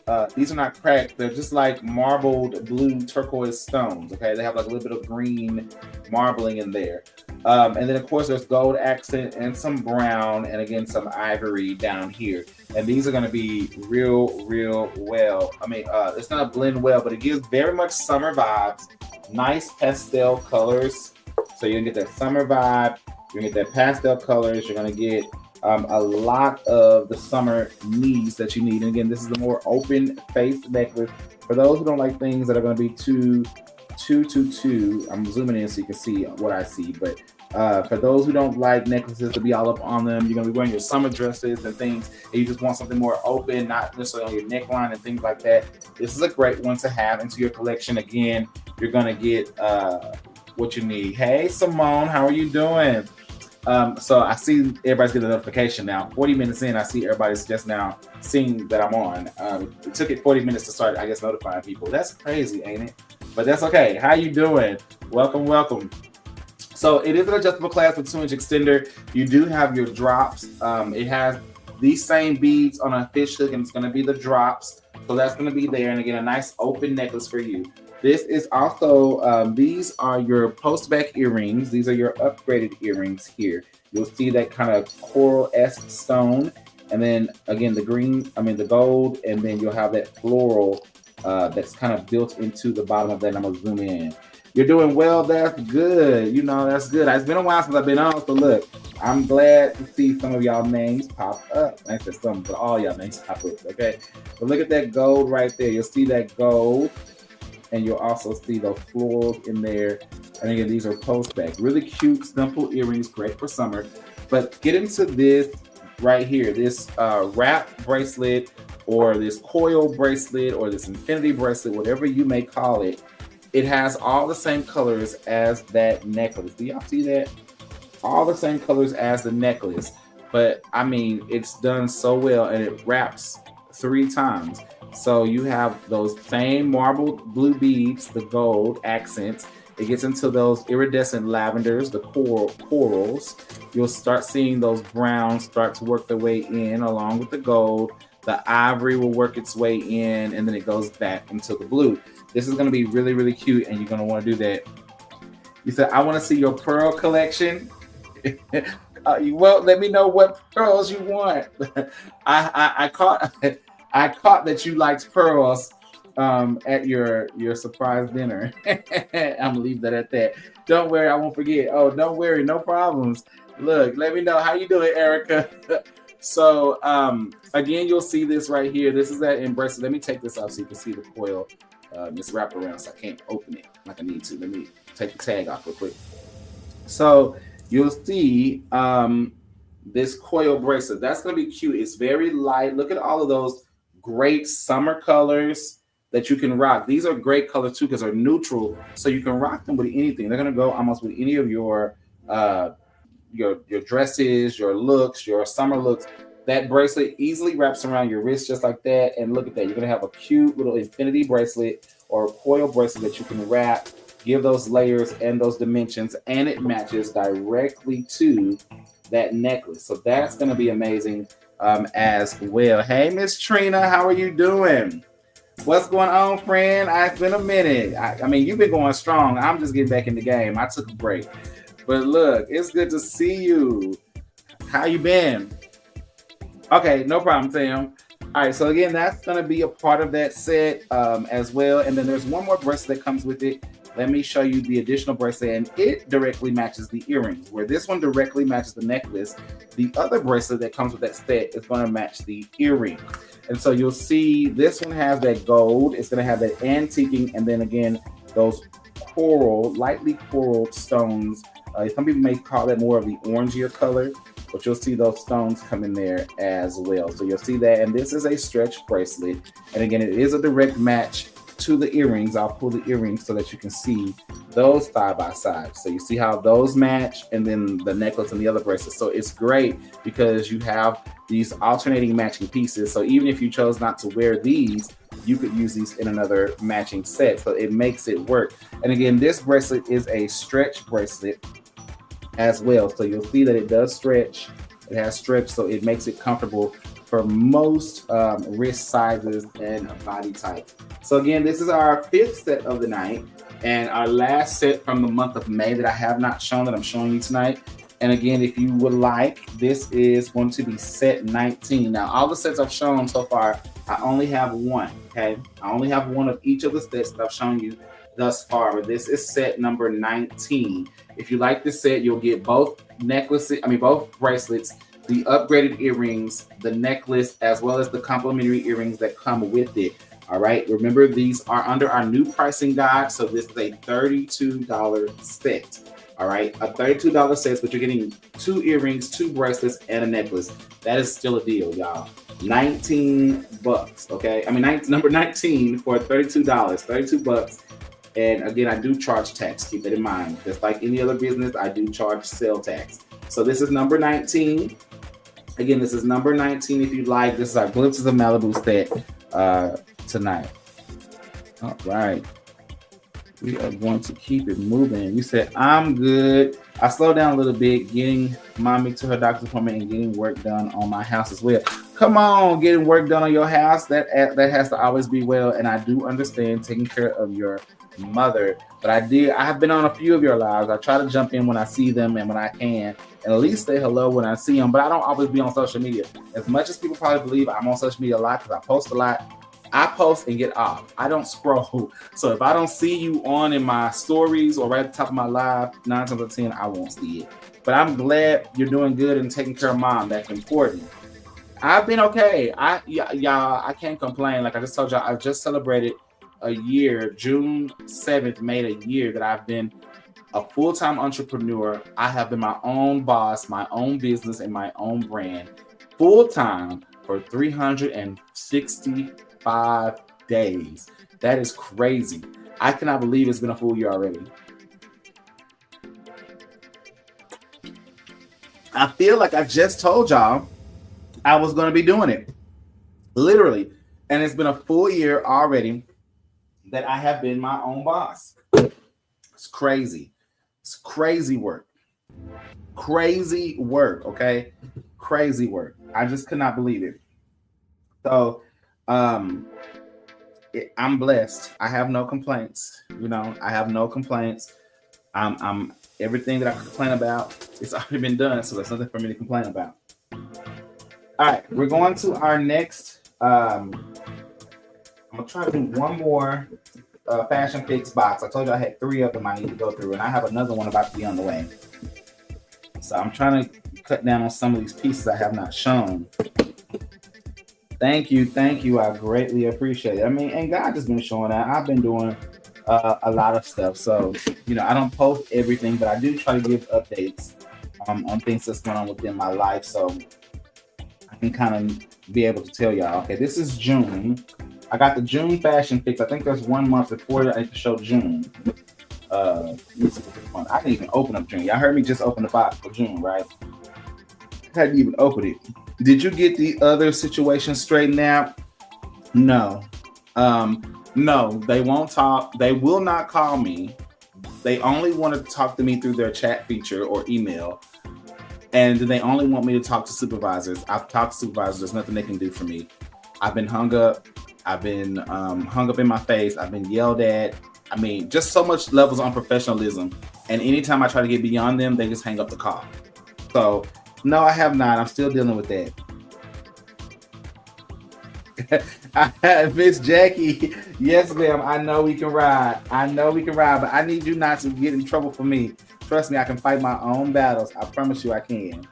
not cracked. They're just like marbled blue turquoise stones. Okay, they have like a little bit of green marbling in there. And then of course there's gold accent and some brown, and again some ivory down here. And these are going to be real well. I mean, it's going to blend well, but it gives very much summer vibes. Nice pastel colors. So you're going to get that summer vibe. You're going to get that pastel colors. You're going to get a lot of the summer needs that you need. And again, this is a more open face necklace. For those who don't like things that are going to be too. I'm zooming in so you can see what I see. But for those who don't like necklaces to be all up on them, you're going to be wearing your summer dresses and things, and you just want something more open, not necessarily on your neckline and things like that. This is a great one to have into your collection. Again, you're going to get what you need. Hey, Simone, how are you doing? So I see everybody's getting a notification now. 40 minutes in, I see everybody's just now seeing that I'm on. It took it 40 minutes to start, I guess, notifying people. That's crazy, ain't it? But that's okay. How you doing? Welcome. So it is an adjustable clasp with 2-inch extender. You do have your drops. It has these same beads on a fish hook, and it's going to be the drops. So that's going to be there. And again, a nice open necklace for you. This is also, these are your post-back earrings. These are your upgraded earrings here. You'll see that kind of coral-esque stone. And then again, the gold, and then you'll have that floral that's kind of built into the bottom of that. I'm gonna zoom in. You're doing well. That's good. That's good. It's been a while since I've been on, so look, I'm glad to see some of y'all names pop up. I said some, but all y'all names pop up. Okay, but look at that gold right there. You'll see that gold, and you'll also see those florals in there. And again, these are post back. Really cute, simple earrings, great for summer. But get into this right here, this wrap bracelet, or this coil bracelet, or this infinity bracelet, whatever you may call it. It has all the same colors as that necklace. Do y'all see that? All the same colors as the necklace. But I mean, it's done so well, and it wraps 3 times. So you have those same marbled blue beads, the gold accents. It gets into those iridescent lavenders, the corals. You'll start seeing those browns start to work their way in along with the gold. The ivory will work its way in, and then it goes back into the blue. This is going to be really, really cute, and you're going to want to do that. You said, I want to see your pearl collection. You won't let me know what pearls you want. I caught that you liked pearls at your surprise dinner. I'm gonna leave that at that. Don't worry, I won't forget. Oh, don't worry, no problems. Look, let me know how you doing, Erica. So again, you'll see this right here. This is that embrace. Let me take this off so you can see the coil. This wrap around, so I can't open it like I need to. Let me take the tag off real quick. So you'll see this coil bracelet. That's gonna be cute. It's very light. Look at all of those great summer colors that you can rock. These are great colors too because they're neutral, so you can rock them with anything. They're gonna go almost with any of your dresses, your looks, your summer looks. That bracelet easily wraps around your wrist just like that. And look at that. You're gonna have a cute little infinity bracelet or a coil bracelet that you can wrap, give those layers and those dimensions, and it matches directly to that necklace. So that's gonna be amazing. as well. Hey, Miss Trina, how are you doing? What's going on, friend? It's been a minute. I mean, you've been going strong. I'm just getting back in the game. I took a break. But look, it's good to see you. How you been? Okay, no problem, Sam. All right, so again, that's going to be a part of that set as well. And then there's one more bracelet that comes with it. Let me show you the additional bracelet, and it directly matches the earrings. Where this one directly matches the necklace, the other bracelet that comes with that set is going to match the earring. And so you'll see this one has that gold. It's going to have that antiquing, and then again, those coral, lightly coral stones. Some people may call that more of the orangier color, but you'll see those stones come in there as well. So you'll see that, and this is a stretch bracelet. And again, it is a direct match to the earrings. I'll pull the earrings so that you can see those side by side. So you see how those match, and then the necklace and the other bracelet. So it's great because you have these alternating matching pieces. So even if you chose not to wear these, you could use these in another matching set. So it makes it work. And again, this bracelet is a stretch bracelet as well. So you'll see that it does stretch. It has stretch, so it makes it comfortable for most wrist sizes and body types. So again, this is our 5th set of the night and our last set from the month of May that I have not shown, that I'm showing you tonight. And again, if you would like, this is going to be set 19. Now, all the sets I've shown so far, I only have one, okay? I only have one of each of the sets that I've shown you thus far, but this is set number 19. If you like this set, you'll get both both bracelets, the upgraded earrings, the necklace, as well as the complimentary earrings that come with it. All right. Remember, these are under our new pricing guide. So this is a $32 set. All right. A $32 set, but you're getting 2 earrings, 2 bracelets, and a necklace. That is still a deal, y'all. $19. Okay. I mean, number 19 for $32. $32. And again, I do charge tax. Keep that in mind. Just like any other business, I do charge sale tax. So this is number 19. Again, this is number 19 if you like. This is our Glimpses of Malibu set tonight. All right. We are going to keep it moving. You said, I'm good. I slowed down a little bit, getting mommy to her doctor's appointment and getting work done on my house as well. Come on, getting work done on your house. That has to always be well. And I do understand taking care of your mother. But I have been on a few of your lives. I try to jump in when I see them and when I can, and at least say hello when I see them. But I don't always be on social media. As much as people probably believe I'm on social media a lot because I post a lot, I post and get off. I don't scroll. So if I don't see you on in my stories or right at the top of my live, 9 times out of 10, I won't see it. But I'm glad you're doing good and taking care of mom. That's important. I've been okay. Y'all, I can't complain. Like I just told y'all, I just celebrated a year. June 7th made a year that I've been a full-time entrepreneur. I have been my own boss, my own business, and my own brand full-time for 365 days. That is crazy. I cannot believe it's been a full year already. I feel like I just told y'all I was going to be doing it. Literally. And it's been a full year already that I have been my own boss. It's crazy. It's crazy work. Crazy work, okay? Crazy work. I just could not believe it. So, I'm blessed. I have no complaints. I have no complaints. I'm everything that I could complain about, it's already been done, so there's nothing for me to complain about. All right, we're going to our next. I'm gonna try to do one more Fashion Fix box. I told you I had 3 of them I need to go through, and I have another one about to be on the way. So I'm trying to cut down on some of these pieces I have not shown. Thank you. I greatly appreciate it. I mean, and God has been showing out. I've been doing a lot of stuff. So, I don't post everything, but I do try to give updates on things that's going on within my life. So I can kind of be able to tell y'all, okay, this is June. I got the June Fashion Fix. I think there's 1 month before I need to show June. I didn't even open up June. Y'all heard me just open the box for June, right? I hadn't even opened it. Did you get the other situation straightened out? No. No, they won't talk. They will not call me. They only want to talk to me through their chat feature or email. And they only want me to talk to supervisors. I've talked to supervisors. There's nothing they can do for me. I've been hung up. I've been hung up in my face. I've been yelled at. I mean, just so much levels of unprofessionalism. And anytime I try to get beyond them, they just hang up the call. So, no, I have not. I'm still dealing with that. Miss Jackie, yes, ma'am. I know we can ride. But I need you not to get in trouble for me. Trust me, I can fight my own battles. I promise you I can.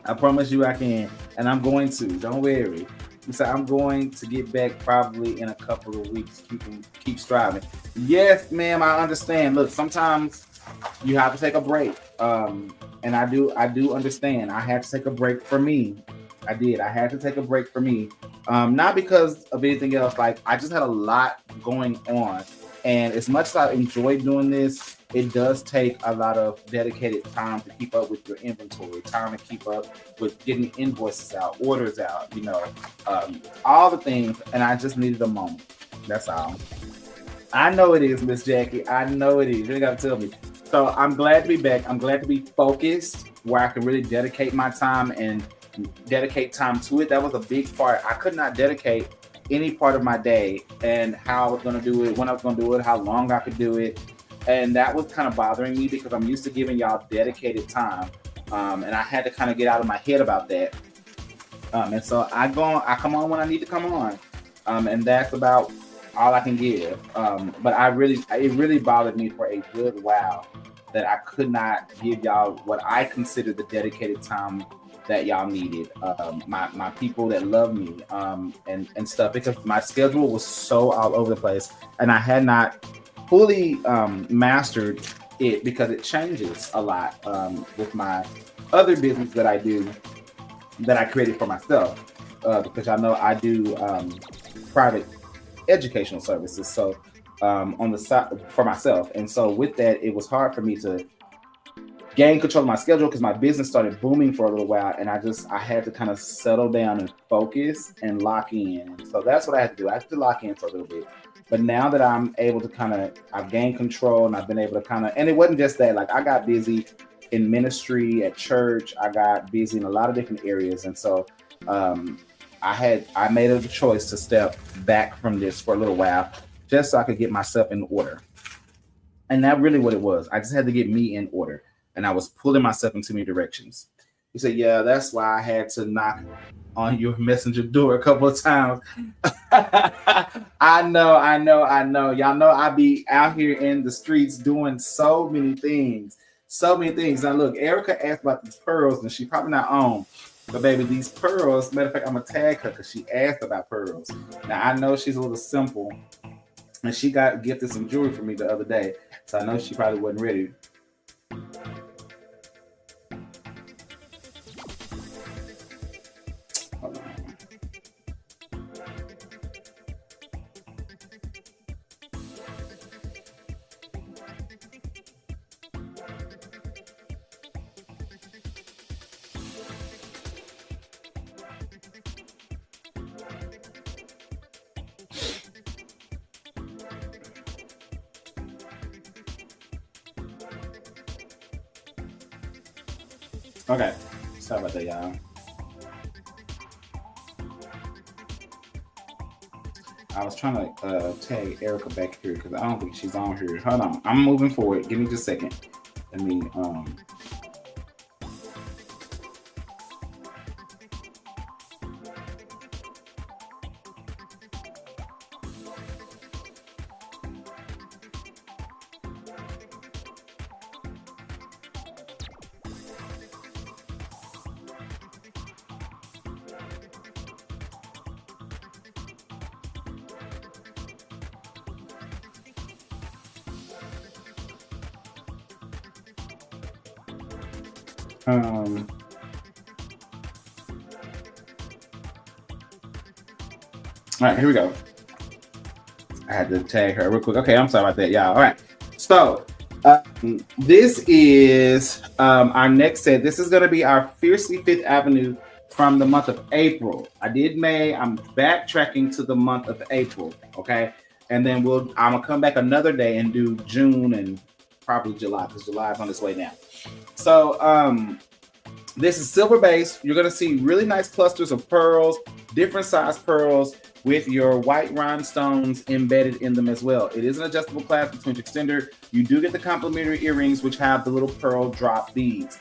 And I'm going to. Don't worry. So I'm going to get back probably in a couple of weeks. Keep striving. Yes, ma'am, I understand. Look, sometimes you have to take a break. And I do understand. I had to take a break for me. I did. I had to take a break for me. Not because of anything else. Like, I just had a lot going on. And as much as I enjoy doing this, it does take a lot of dedicated time to keep up with your inventory, time to keep up with getting invoices out, orders out, all the things. And I just needed a moment. That's all. I know it is, Miss Jackie. I know it is. You ain't got to tell me. So I'm glad to be back. I'm glad to be focused where I can really dedicate my time and dedicate time to it. That was a big part. I could not dedicate any part of my day and how I was going to do it, when I was going to do it, how long I could do it. And that was kind of bothering me because I'm used to giving y'all dedicated time. And I had to kind of get out of my head about that. And so I come on when I need to come on. And that's about all I can give. But it really bothered me for a good while that I could not give y'all what I consider the dedicated time that y'all needed. My people that love me and stuff, because my schedule was so all over the place and I had not fully mastered it because it changes a lot with my other business that I do that I created for myself because I know I do private educational services so on the side for myself, and so with that it was hard for me to gain control of my schedule because my business started booming for a little while and I had to kind of settle down and focus and lock in. So that's what I had to do. I had to lock in for a little bit. But now that I'm able to I've gained control and I've been able to and it wasn't just that, like I got busy in ministry, at church, I got busy in a lot of different areas. And so I made a choice to step back from this for a little while just so I could get myself in order. And that's really what it was. I just had to get me in order. And I was pulling myself in too many directions. He said, yeah, that's why I had to knock on your messenger door a couple of times. I know. Y'all know I be out here in the streets doing so many things. Now look, Erica asked about these pearls and she probably not on. But baby, these pearls, matter of fact, I'm gonna tag her because she asked about pearls. Now I know she's a little simple and she got gifted some jewelry for me the other day. So I know she probably wasn't ready. Hold on. Okay, sorry about that, y'all. I was trying to tag Erica back here because I don't think she's on here. Hold on, I'm moving forward. Give me just a second. Let me all right, here we go. I had to tag her real quick. Okay, I'm sorry about that, y'all. All right, so this is our next set. This is going to be our Fiercely Fifth Avenue from the month of April. I did May. I'm backtracking to the month of April. Okay, and then I'm gonna come back another day and do June and probably July because July is on its way now. So This is silver base. You're going to see really nice clusters of pearls, different size pearls with your white rhinestones embedded in them as well. It is an adjustable clasp with twinge extender. You do get the complimentary earrings, which have the little pearl drop beads.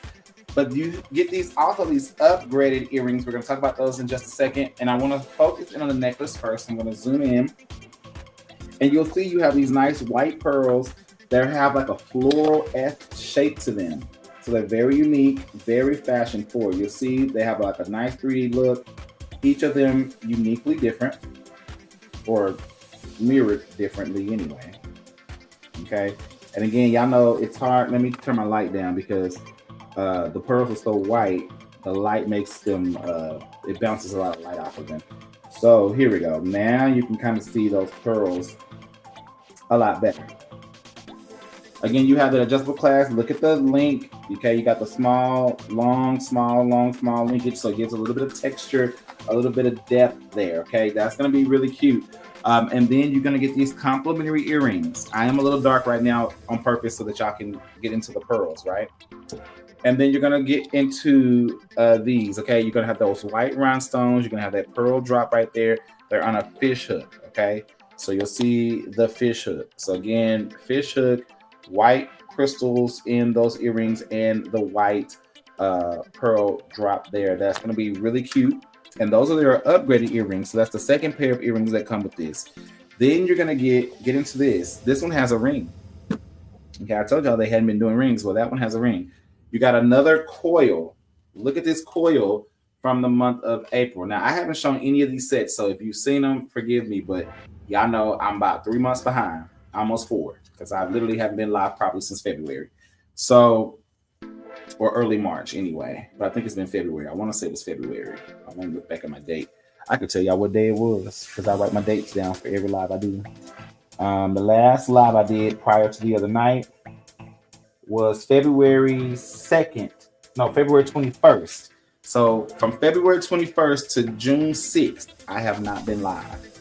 But you get these upgraded earrings. We're going to talk about those in just a second. And I want to focus in on the necklace first. I'm going to zoom in. And you'll see you have these nice white pearls that have like a floral S shape to them. So they're very unique, very fashion forward. You'll see they have like a nice 3D look. Each of them uniquely different or mirrored differently anyway. Okay. And again, y'all know it's hard. Let me turn my light down because the pearls are so white. The light makes them, it bounces a lot of light off of them. So here we go. Now you can kind of see those pearls a lot better. Again, you have the adjustable clasp. Look at the link. Okay, you got the small, long linkage, so it gives a little bit of texture, a little bit of depth there. Okay, that's going to be really cute. And then you're going to get these complimentary earrings. I am a little dark right now on purpose so that y'all can get into the pearls, right? And then you're going to get into these. Okay, you're going to have those white rhinestones. You're going to have that pearl drop right there. They're on a fish hook. Okay, so you'll see the fish hook. So again, fish hook. White crystals in those earrings and the white pearl drop there. That's going to be really cute. And those are their upgraded earrings. So that's the second pair of earrings that come with this. Then you're going to get into this. This one has a ring. Okay, I told y'all they hadn't been doing rings. Well, that one has a ring. You got another coil. Look at this coil from the month of April. Now, I haven't shown any of these sets. So if you've seen them, forgive me. But y'all know I'm about 3 months behind. Almost 4. Because I literally haven't been live probably since February. So, or early March anyway. But I think it's been February. I want to say it was February. I want to look back at my date. I could tell y'all what day it was because I write my dates down for every live I do. The last live I did prior to the other night was February 2nd. No, February 21st. So from February 21st to June 6th, I have not been live.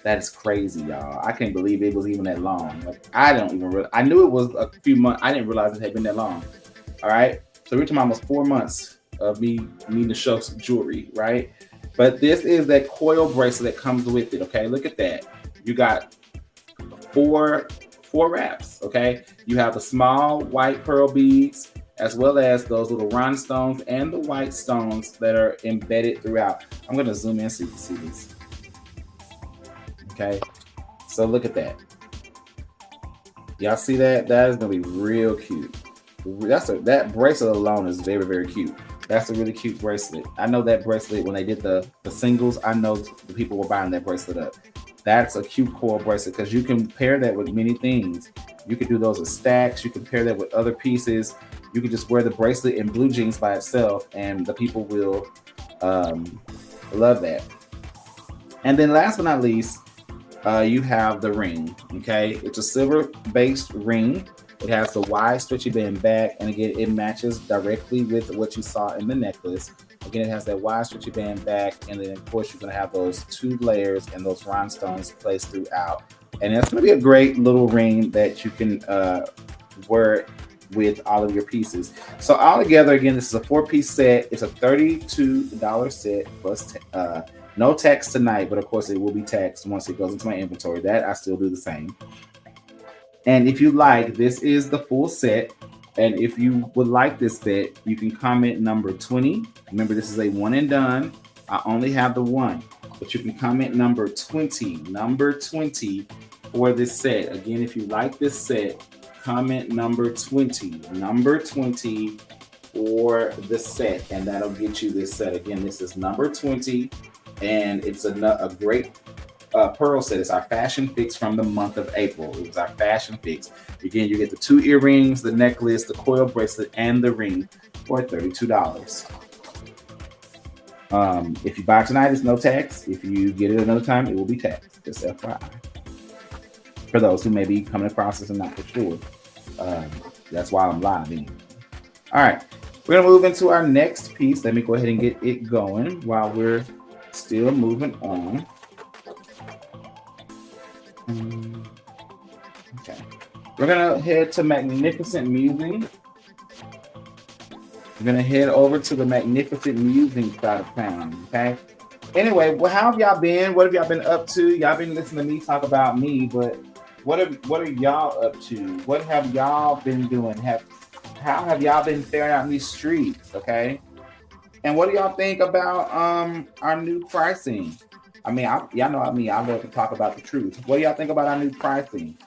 That is crazy, y'all. I can't believe it was even that long. Like, I don't even realize. I knew it was a few months. I didn't realize it had been that long. All right. So we're talking almost 4 months of me needing to show some jewelry, right? But this is that coil bracelet that comes with it. Okay. Look at that. You got four wraps. Okay. You have the small white pearl beads, as well as those little rhinestones and the white stones that are embedded throughout. I'm going to zoom in so you can see these. Okay, so look at that. Y'all see that? That is gonna be real cute. That bracelet alone is very, very cute. That's a really cute bracelet. I know that bracelet when they did the singles. I know the people were buying that bracelet up. That's a cute coil bracelet because you can pair that with many things. You can do those as stacks. You can pair that with other pieces. You can just wear the bracelet in blue jeans by itself, and the people will love that. And then last but not least, you have the ring. Okay, it's a silver-based ring. It has the wide stretchy band back, and again, it matches directly with what you saw in the necklace. Again, it has that wide stretchy band back, and then of course you're going to have those 2 layers and those rhinestones placed throughout. And it's going to be a great little ring that you can wear with all of your pieces. So all together, again, this is a 4-piece set. It's a $32 set plus no tax tonight, but of course it will be taxed once it goes into my inventory. That I still do the same. And if you like, this is the full set. And if you would like this set, you can comment number 20. Remember, this is a one and done. I only have the one, but you can comment number 20 for this set. Again, if you like this set, comment number 20 for the set, and that'll get you this set. Again, this is number 20. And it's a great pearl set. It's our fashion fix from the month of April. It was our fashion fix. Again, you get the 2 earrings, the necklace, the coil bracelet, and the ring for $32. If you buy tonight, it's no tax. If you get it another time, it will be taxed. Just FYI. For those who may be coming across this and not for sure. That's why I'm live. Anyway. All right. We're going to move into our next piece. Let me go ahead and get it going while we're still moving on. Okay. We're going to head to Magnificent Musing. We're gonna head over to the magnificent musing side of town. Okay. Anyway, well, how have y'all been? What have y'all been up to? Y'all been listening to me talk about me, but what are y'all up to? What have y'all been doing? How have y'all been faring out in these streets? Okay. And what do y'all think about our new pricing? I mean, y'all know I love to talk about the truth. What do y'all think about our new pricing?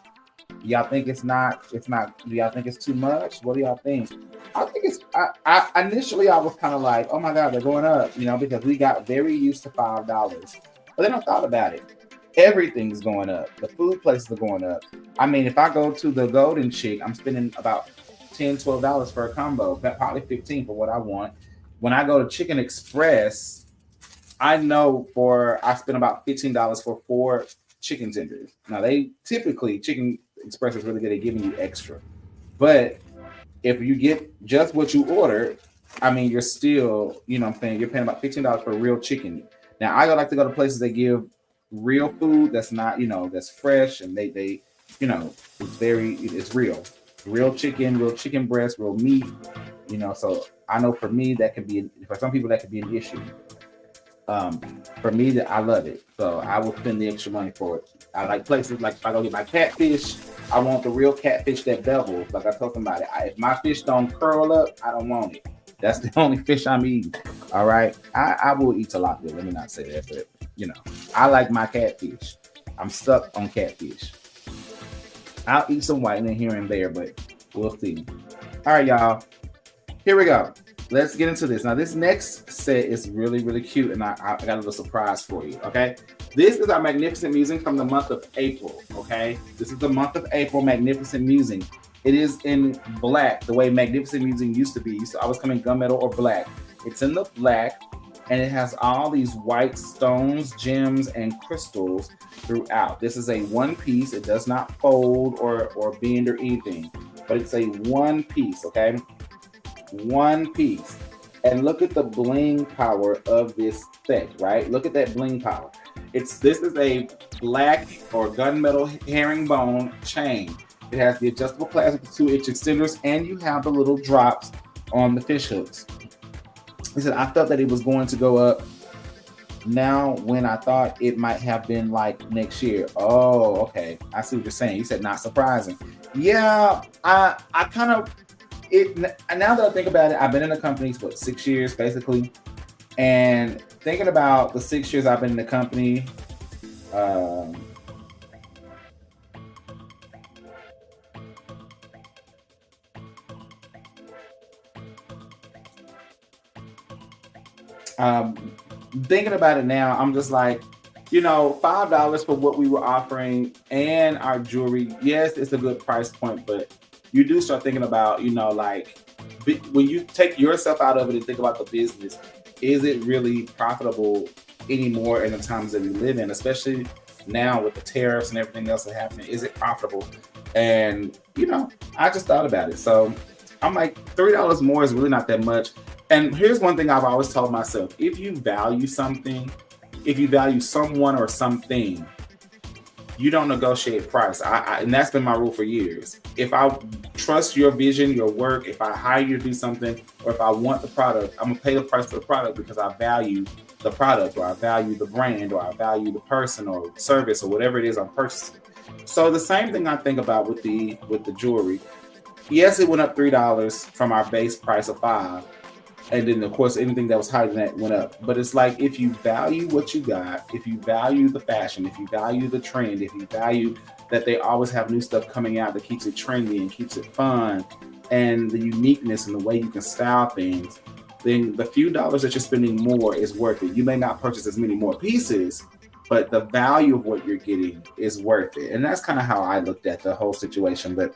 Y'all think it's not, do y'all think it's too much? What do y'all think? I think I initially I was kind of like, oh my God, they're going up, because we got very used to $5. But then I thought about it. Everything's going up. The food places are going up. I mean, if I go to the Golden Chick, I'm spending about $10, $12 for a combo, probably 15 for what I want. When I go to Chicken Express, I know I spend about $15 for 4 chicken tenders. Now Chicken Express is really good at giving you extra. But if you get just what you order, I mean, you're still, you're paying about $15 for real chicken. Now, I like to go to places that give real food that's not, that's fresh, and they it's real chicken breast, real meat, so I know for me for some people that could be an issue. For me, that I love it, so I will spend the extra money for it. I like places like if I go get my catfish, I want the real catfish that bevels. Like I told somebody, if my fish don't curl up, I don't want it. That's the only fish I'm eating. All right, I will eat tilapia. Let me not say that, but I like my catfish. I'm stuck on catfish. I'll eat some whitening here and there, but we'll see. All right, y'all. Here we go. Let's get into this. Now, this next set is really, really cute, and I got a little surprise for you, okay? This is our Magnificent Musing from the month of April, okay? This is the month of April Magnificent Musing. It is in black, the way Magnificent Musing used to be. So I was coming gunmetal or black. It's in the black, and it has all these white stones, gems, and crystals throughout. This is a one piece. It does not fold or bend or anything, but it's a one piece, okay? One piece. And look at the bling power of this set, right? Look at that bling power. This is a black or gunmetal herringbone chain. It has the adjustable clasp with 2-inch extenders, and you have the little drops on the fish hooks. He said, I felt that it was going to go up now when I thought it might have been like next year. Oh, okay. I see what you're saying. You said not surprising. Yeah, I kind of, now that I think about it, I've been in the company for 6 years basically, and thinking about the 6 years I've been in the company, thinking about it now, I'm just like, $5 for what we were offering and our jewelry. Yes, it's a good price point, but you do start thinking about, when you take yourself out of it and think about the business, is it really profitable anymore in the times that we live in, especially now with the tariffs and everything else that's happening? Is it profitable? And, I just thought about it. So I'm like, $3 more is really not that much. And here's one thing I've always told myself: if you value something, if you value someone or something, you don't negotiate price. And that's been my rule for years. If I trust your vision, your work, if I hire you to do something, or if I want the product, I'm gonna pay the price for the product because I value the product, or I value the brand, or I value the person or service or whatever it is I'm purchasing. So the same thing I think about with the jewelry. Yes, it went up $3 from our base price of $5. And then, of course, anything that was higher than that went up. But it's like, if you value what you got, if you value the fashion, if you value the trend, if you value that they always have new stuff coming out that keeps it trendy and keeps it fun, and the uniqueness and the way you can style things, then the few dollars that you're spending more is worth it. You may not purchase as many more pieces, but the value of what you're getting is worth it. And that's kind of how I looked at the whole situation. But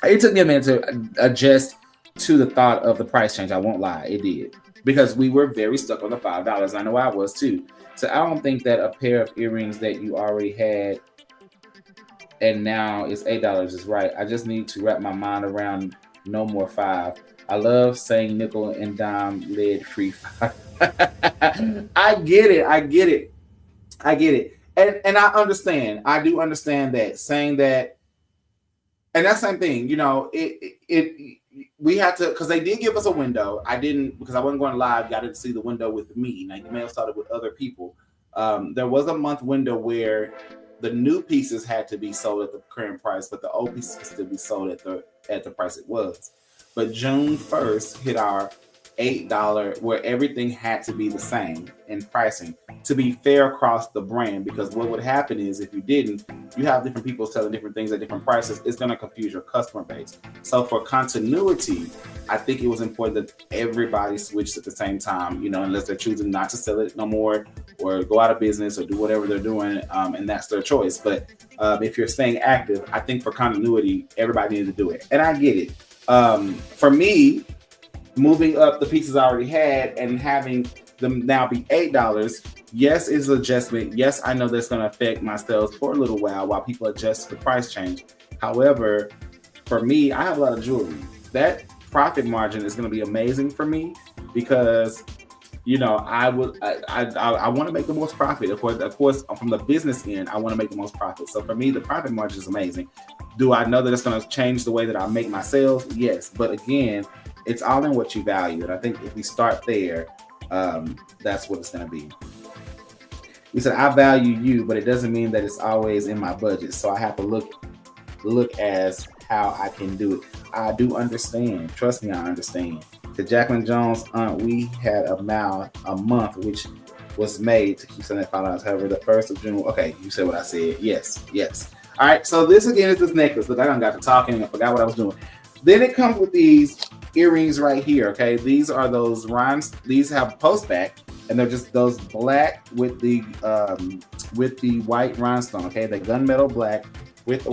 it took me a minute to adjust to the thought of the price change. I won't lie, it did, because we were very stuck on the $5. I know I was too. So I don't think that a pair of earrings that you already had and now it's $8 is right. I just need to wrap my mind around no more $5. I love saying nickel and dime lead free $5. I get it. And I understand. I do understand that, saying that. And that same thing, we had to, because they did give us a window. I didn't, because I wasn't going live. Got to see the window with me. Now you may have started with other people. There was a month window where the new pieces had to be sold at the current price, but the old pieces could still be sold at the price it was. But June 1st hit our $8 where everything had to be the same in pricing to be fair across the brand, because what would happen is if you didn't, you have different people selling different things at different prices. It's going to confuse your customer base. So for continuity, I think it was important that everybody switched at the same time, you know, unless they're choosing not to sell it no more or go out of business or do whatever they're doing, and that's their choice. But if you're staying active, I think for continuity, everybody needs to do it. And I get it. For me, moving up the pieces I already had and having them now be $8, yes, is an adjustment. Yes, I know that's going to affect my sales for a little while people adjust the price change. However, for me, I have a lot of jewelry. That profit margin is going to be amazing for me because, you know, I want to make the most profit. Of course, from the business end, I want to make the most profit. So for me, the profit margin is amazing. Do I know that it's going to change the way that I make my sales? Yes. But again, it's all in what you value. And I think if we start there, that's what it's going to be. We said, I value you, but it doesn't mean that it's always in my budget. So I have to look as how I can do it. I do understand. Trust me, I understand. To Jacqueline Jones' aunt, we had a month, which was made to keep sending $5. However, the 1st of June. Okay, you said what I said. Yes. All right, so this again is this necklace. Look, I done got to talking. I forgot what I was doing. Then it comes with these earrings right here. Okay, these are those rhinestones. These have post back, and they're just those black with the white rhinestone. Okay, the gunmetal black with the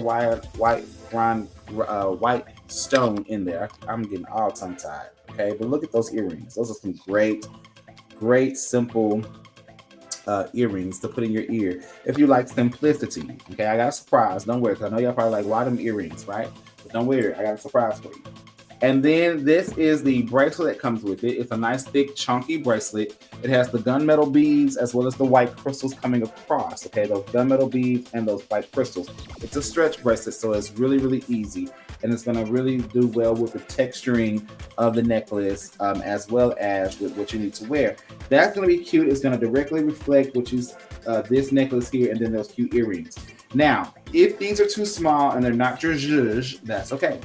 white stone in there. I'm getting all tongue tied. Okay, but look at those earrings. Those are some great simple earrings to put in your ear if you like simplicity. Okay, I got a surprise. Don't worry, because I know y'all probably like, why them earrings, right? But don't worry, I got a surprise for you. And then this is the bracelet that comes with it. It's a nice, thick, chunky bracelet. It has the gunmetal beads as well as the white crystals coming across. Okay, those gunmetal beads and those white crystals. It's a stretch bracelet, so it's really, really easy. And it's going to really do well with the texturing of the necklace, as well as with what you need to wear. That's going to be cute. It's going to directly reflect which is this necklace here and then those cute earrings. Now, if these are too small and they're not your zhuzh, that's okay.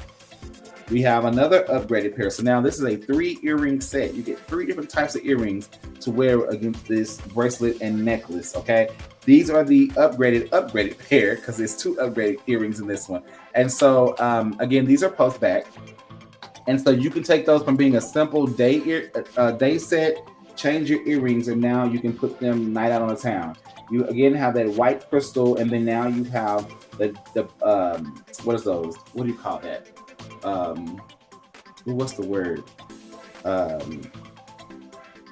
We have another upgraded pair. So now this is a 3 earring set. You get 3 different types of earrings to wear against this bracelet and necklace, okay? These are the upgraded pair because there's 2 upgraded earrings in this one. And so, again, these are post back. And so you can take those from being a simple day set, change your earrings, and now you can put them night out on the town. You again have that white crystal, and then now you have the what is those? What do you call that? What's the word?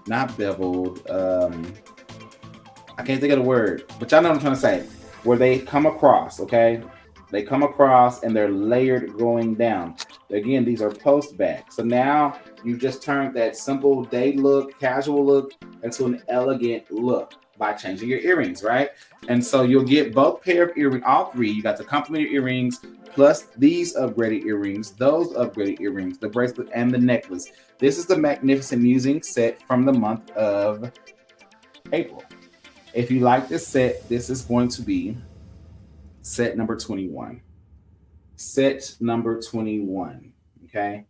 Not beveled. I can't think of the word, but y'all know what I'm trying to say. Where they come across, okay? They come across and they're layered going down. Again, these are post back. So now you just turned that simple day look, casual look, into an elegant look by changing your earrings, right? And so you'll get both pair of earrings, all 3. You got the complementary earrings, plus these upgraded earrings, those upgraded earrings, the bracelet and the necklace. This is the Magnificent Musing set from the month of April. If you like this set, this is going to be set number 21. Set number 21, okay?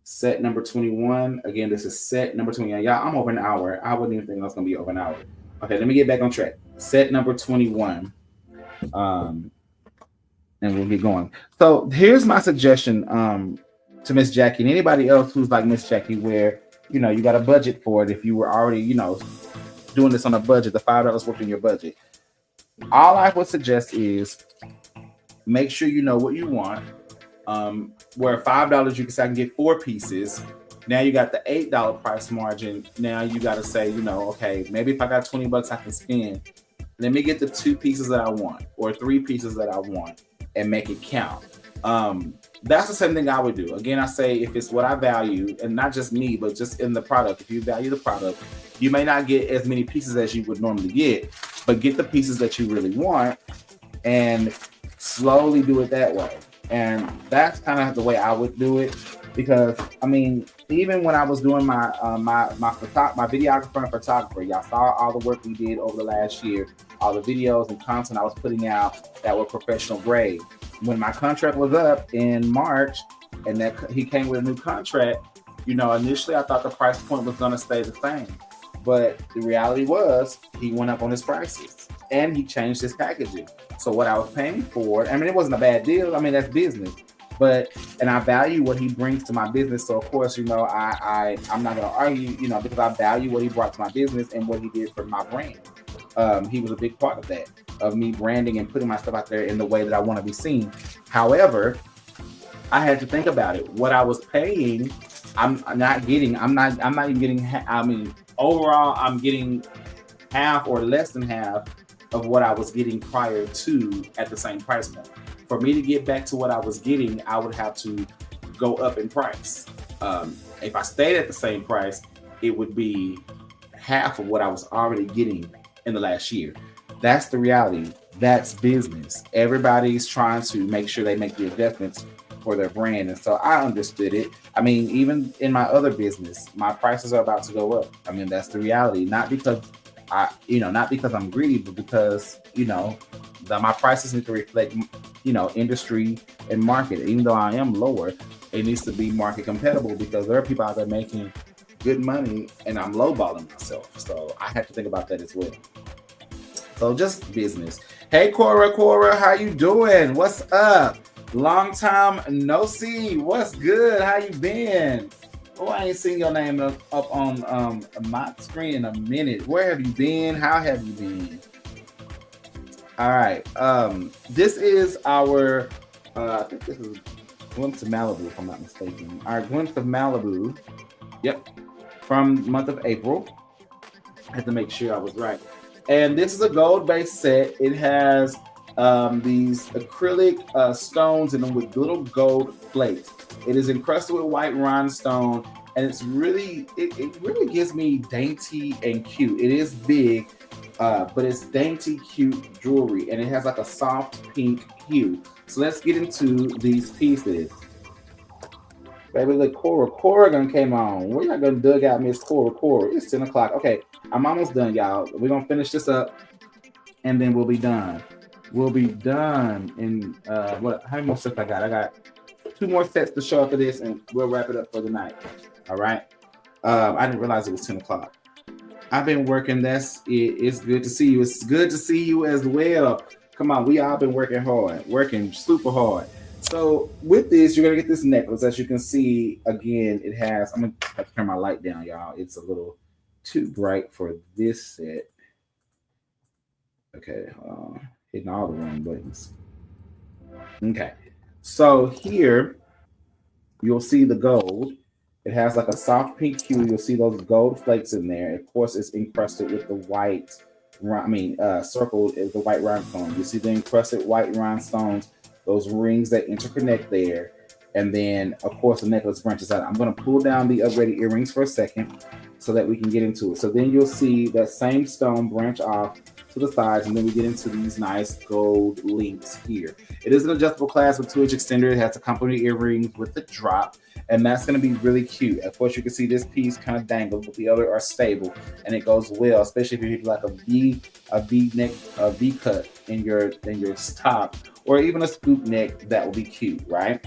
Set number 21. Again, this is set number 21. Y'all, I'm over an hour. I wouldn't even think I was going to be over an hour. Okay, let me get back on track. Set number 21. And we'll get going. So here's my suggestion to Miss Jackie and anybody else who's like Miss Jackie, where, you know, you got a budget for it. If you were already, you know, doing this on a budget, the $5 worked in your budget. All I would suggest is make sure you know what you want. Where $5 you can say I can get 4 pieces. Now you got the $8 price margin. Now you got to say, you know, okay, maybe if I got $20 I can spend, let me get the 2 pieces that I want or 3 pieces that I want and make it count. That's the same thing I would do. Again, I say if it's what I value, and not just me, but just in the product. If you value the product, you may not get as many pieces as you would normally get, but get the pieces that you really want and slowly do it that way. And that's kind of the way I would do it. because I mean, even when I was doing my videographer and photographer, y'all saw all the work we did over the last year, all the videos and content I was putting out that were professional grade. When my contract was up in March, and that he came with a new contract, you know, initially I thought the price point was going to stay the same, but the reality was he went up on his prices and he changed his packaging. So what I was paying for, I mean, it wasn't a bad deal. I mean, that's business. And I value what he brings to my business. So of course, you know, I'm not gonna argue, you know, because I value what he brought to my business and what he did for my brand. He was a big part of that, of me branding and putting my stuff out there in the way that I want to be seen. However, I had to think about it. What I was paying, I'm not even getting. I mean, overall, I'm getting half or less than half of what I was getting prior to at the same price point. For me to get back to what I was getting, I would have to go up in price. If I stayed at the same price, it would be half of what I was already getting in the last year. That's the reality. That's business. Everybody's trying to make sure they make the investments for their brand. And so I understood it. I mean, even in my other business, my prices are about to go up. I mean, that's the reality. Not because I'm greedy, but because, you know, my prices need to reflect, you know, industry and market. Even though I am lower, it needs to be market compatible because there are people out there making good money and I'm lowballing myself. So I have to think about that as well. So just business. Hey, Cora, how you doing? What's up? Long time no see. What's good? How you been? Oh, I ain't seen your name up on my screen in a minute. Where have you been? How have you been? All right. This is our I think this is Glimpse of Malibu, if I'm not mistaken. Our Glimpse of Malibu. Yep. From the month of April. I had to make sure I was right. And this is a gold-based set. It has these acrylic stones in them with little gold flakes. It is encrusted with white rhinestone, and it's really, it really gives me dainty and cute. It is big, but it's dainty, cute jewelry, and it has like a soft pink hue. So let's get into these pieces. Baby, look, Cora gonna came on. We're not gonna dug out Miss Cora. It's 10 o'clock. Okay, I'm almost done, y'all. We're gonna finish this up, and then we'll be done. We'll be done in how many more sets I got? I got 2 more sets to show after this, and we'll wrap it up for the night. All right. I didn't realize it was 10 o'clock. I've been working. It's good to see you. It's good to see you as well. Come on, we all been working super hard. So with this, you're gonna get this necklace. As you can see, again, it has. I'm gonna have to turn my light down, y'all. It's a little too bright for this set. Okay, hitting all the wrong buttons. Okay, so here you'll see the gold. It has like a soft pink hue. You'll see those gold flakes in there. Of course, it's encrusted with the white. Circled is the white rhinestone. You see the encrusted white rhinestones. Those rings that interconnect there. And then, of course, the necklace branches out. I'm going to pull down the upgraded earrings for a second so that we can get into it. So then you'll see that same stone branch off to the sides, and then we get into these nice gold links here. It is an adjustable clasp with 2-inch extender. It has the complementary earrings with the drop, and that's going to be really cute. Of course, you can see this piece kind of dangled, but the other are stable, and it goes well, especially if you do like a V neck, a V cut in your top, or even a scoop neck. That will be cute, right?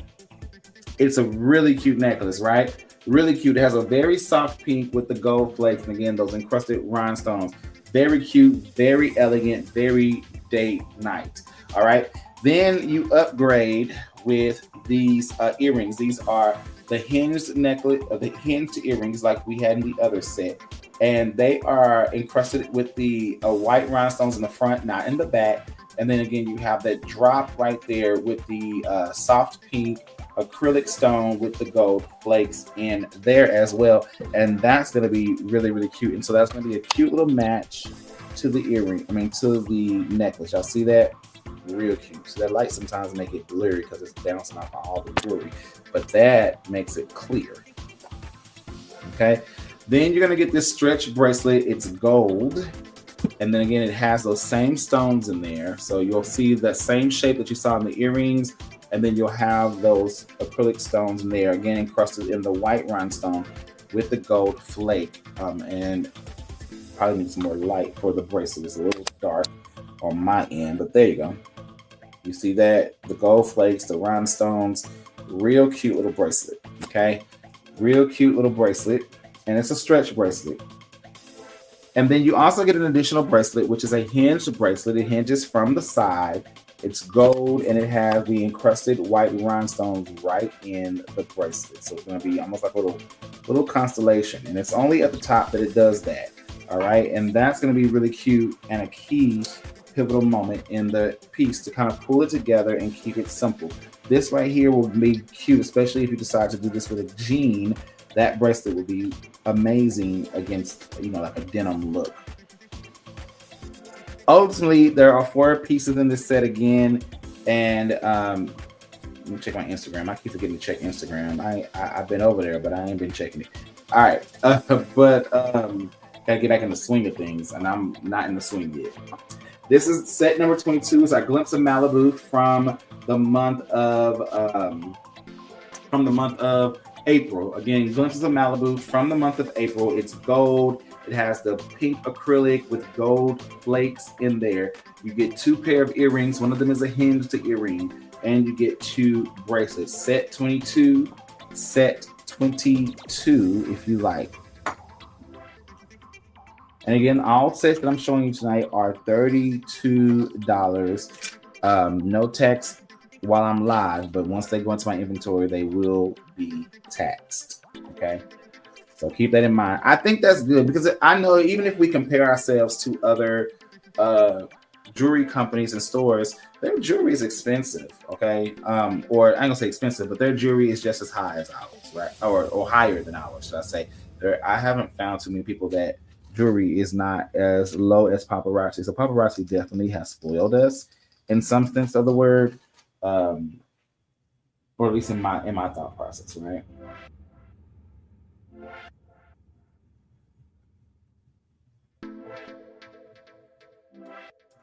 It's a really cute necklace, right? Really cute. It has a very soft pink with the gold flakes, and again, those encrusted rhinestones. Very cute, very elegant, very date night. All right. Then you upgrade with these earrings. These are the hinged necklace, the hinged earrings like we had in the other set. And they are encrusted with the white rhinestones in the front, not in the back. And then again, you have that drop right there with the soft pink acrylic stone with the gold flakes in there as well. And that's going to be really, really cute. And so that's going to be a cute little match to the to the necklace. Y'all see that? Real cute. So that light sometimes make it blurry because it's bouncing off all the jewelry, but that makes it clear. Okay. Then you're going to get this stretch bracelet. It's gold. And then again, it has those same stones in there. So you'll see that same shape that you saw in the earrings. And then you'll have those acrylic stones in there, again, encrusted in the white rhinestone with the gold flake. And probably need some more light for the bracelet. It's a little dark on my end, but there you go. You see that? The gold flakes, the rhinestones, real cute little bracelet, okay? Real cute little bracelet, and it's a stretch bracelet. And then you also get an additional bracelet, which is a hinged bracelet. It hinges from the side. It's gold, and it has the encrusted white rhinestones right in the bracelet. So it's going to be almost like a little constellation, and it's only at the top that it does that. All right, and that's going to be really cute and a key pivotal moment in the piece to kind of pull it together and keep it simple. This right here will be cute, especially if you decide to do this with a jean. That bracelet will be amazing against, like a denim look. Ultimately, there are 4 pieces in this set again, and let me check my Instagram. I keep forgetting to check Instagram. I've been over there, but I ain't been checking it. All right, gotta get back in the swing of things, and I'm not in the swing yet. This is set number 22. It's our Glimpse of Malibu from the month of April. Again, Glimpses of Malibu from the month of April. It's gold. It has the pink acrylic with gold flakes in there. You get 2 pair of earrings. One of them is a hinged earring, and you get 2 bracelets. Set 22, set 22, if you like. And again, all sets that I'm showing you tonight are $32. No tax while I'm live, but once they go into my inventory, they will be taxed. Okay, so keep that in mind. I think that's good because I know even if we compare ourselves to other jewelry companies and stores, their jewelry is expensive. Okay, or I ain't gonna say expensive, but their jewelry is just as high as ours, right? Or higher than ours, should I say? I haven't found too many people that jewelry is not as low as paparazzi. So paparazzi definitely has spoiled us in some sense of the word, or at least in my thought process, right?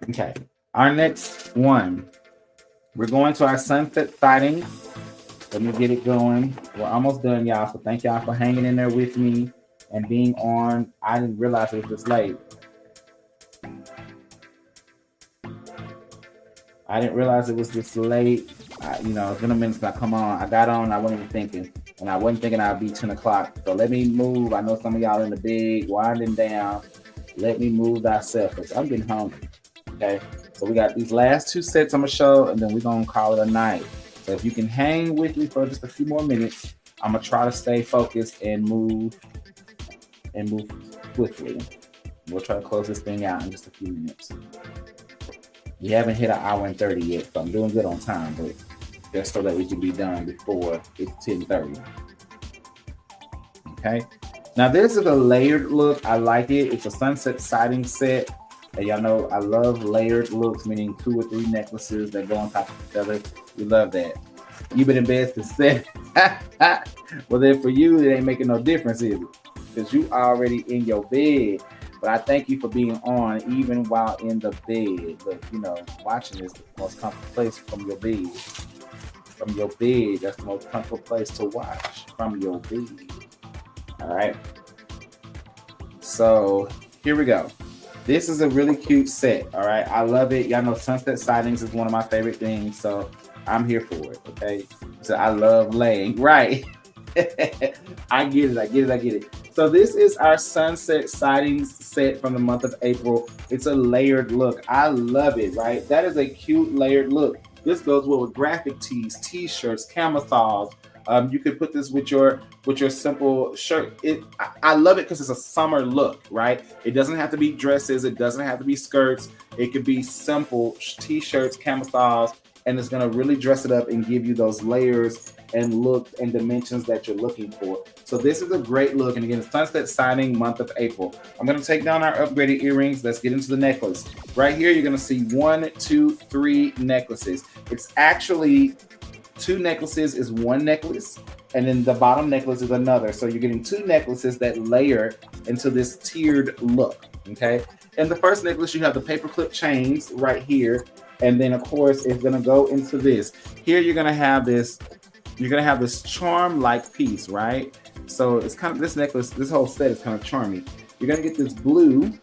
Okay, our next one, we're going to our sunset sighting. Let me get it going. We're almost done, y'all. So thank y'all for hanging in there with me and being on. I didn't realize it was this late. It's been a minute since I come on. I got on, I wasn't even thinking. And I wasn't thinking I'd be 10 o'clock. So let me move. I know some of y'all in the bed, winding down. Let me move thyself, because I'm getting hungry. Okay? So we got these last 2 sets I'm going to show, and then we're going to call it a night. So if you can hang with me for just a few more minutes, I'm going to try to stay focused and move swiftly. We'll try to close this thing out in just a few minutes. We haven't hit 1 hour and 30 yet, so I'm doing good on time, but just so that we can be done before it's 10:30. Okay. Now this is a layered look. I like it. It's a sunset sighting set. And y'all know I love layered looks, meaning 2 or 3 necklaces that go on top of each other. We love that. You've been in bed to set. Well, then for you, it ain't making no difference, is it? Because you already in your bed. But I thank you for being on even while in the bed. But watching is the most comfortable place from your bed. From your bed, that's the most comfortable place to watch from your bed. All right. So here we go. This is a really cute set. All right. I love it. Y'all know sunset sightings is one of my favorite things. So I'm here for it. Okay. So I love laying. Right. I get it. So this is our sunset sightings set from the month of April. It's a layered look. I love it, right? That is a cute layered look. This goes well with graphic tees, t-shirts, camisoles. You could put this with your simple shirt. I love it because it's a summer look, right? It doesn't have to be dresses. It doesn't have to be skirts. It could be simple t-shirts, camisoles, and it's going to really dress it up and give you those layers and look and dimensions that you're looking for. So this is a great look. And again, sunset sighting month of April. I'm going to take down our upgraded earrings. Let's get into the necklace. Right here, you're going to see 1, 2, 3 necklaces. It's actually 2 necklaces is 1 necklace, and then the bottom necklace is another. So you're getting 2 necklaces that layer into this tiered look, okay? And the first necklace, you have the paperclip chains right here. And then of course it's gonna go into this. Here you're gonna have this charm-like piece, right? So it's kind of this necklace, this whole set is kind of charmy. You're gonna get this blue,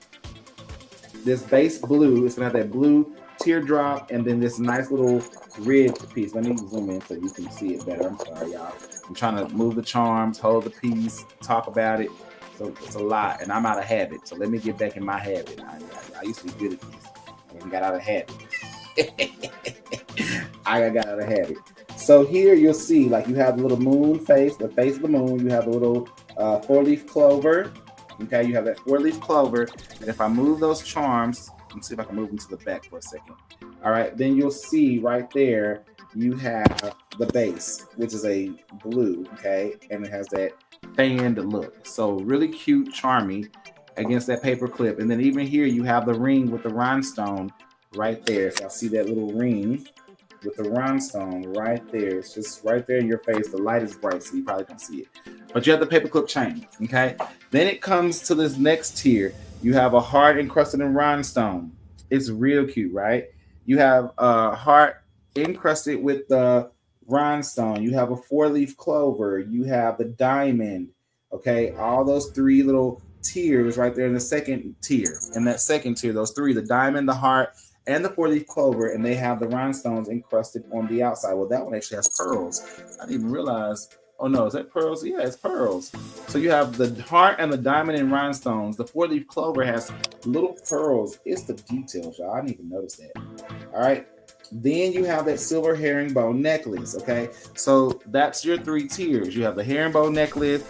this base blue. It's gonna have that blue teardrop and then this nice little red piece. Let me zoom in so you can see it better. I'm sorry, y'all. I'm trying to move the charms, hold the piece, talk about it. So it's a lot, and I'm out of habit. So let me get back in my habit. I used to be good at this, and got out of habit. I got out of habit. So here you'll see, like you have the little moon face, the face of the moon. You have a little 4-leaf clover. Okay, you have that 4-leaf clover. And if I move those charms, let me see if I can move them to the back for a second. All right, then you'll see right there, you have the base, which is a blue, okay? And it has that fanned look. So really cute, charmy against that paper clip. And then even here, you have the ring with the rhinestone right there. If y'all see that little ring with the rhinestone right there, it's just right there in your face. The light is bright, so you probably don't see it. But you have the paperclip chain, okay? Then it comes to this next tier. You have a heart encrusted in rhinestone. It's real cute, right? You have a heart encrusted with the rhinestone. You have a 4-leaf clover. You have the diamond, okay? All those 3 little tiers right there in the second tier. In that second tier, those 3, the diamond, the heart, and the 4-leaf clover, and they have the rhinestones encrusted on the outside. Well, that one actually has pearls. I didn't even realize. Oh no, is that pearls? Yeah, it's pearls. So you have the heart and the diamond and rhinestones. The 4-leaf clover has little pearls. It's the details, y'all. I didn't even notice that. All right. Then you have that silver herringbone necklace. Okay. So that's your 3 tiers. You have the herringbone necklace,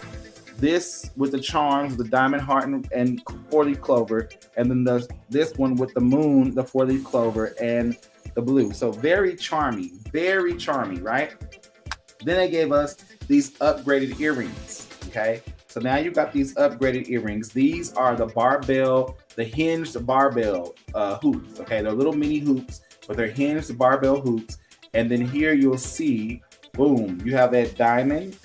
this with the charms, the diamond, heart, and 4-leaf clover, and then this one with the moon, the 4-leaf clover, and the blue. So very charming, right? Then they gave us these upgraded earrings, okay? So now you've got these upgraded earrings. These are the barbell, the hinged barbell hoops, okay? They're little mini hoops, but they're hinged barbell hoops. And then here you'll see, boom, you have that diamond.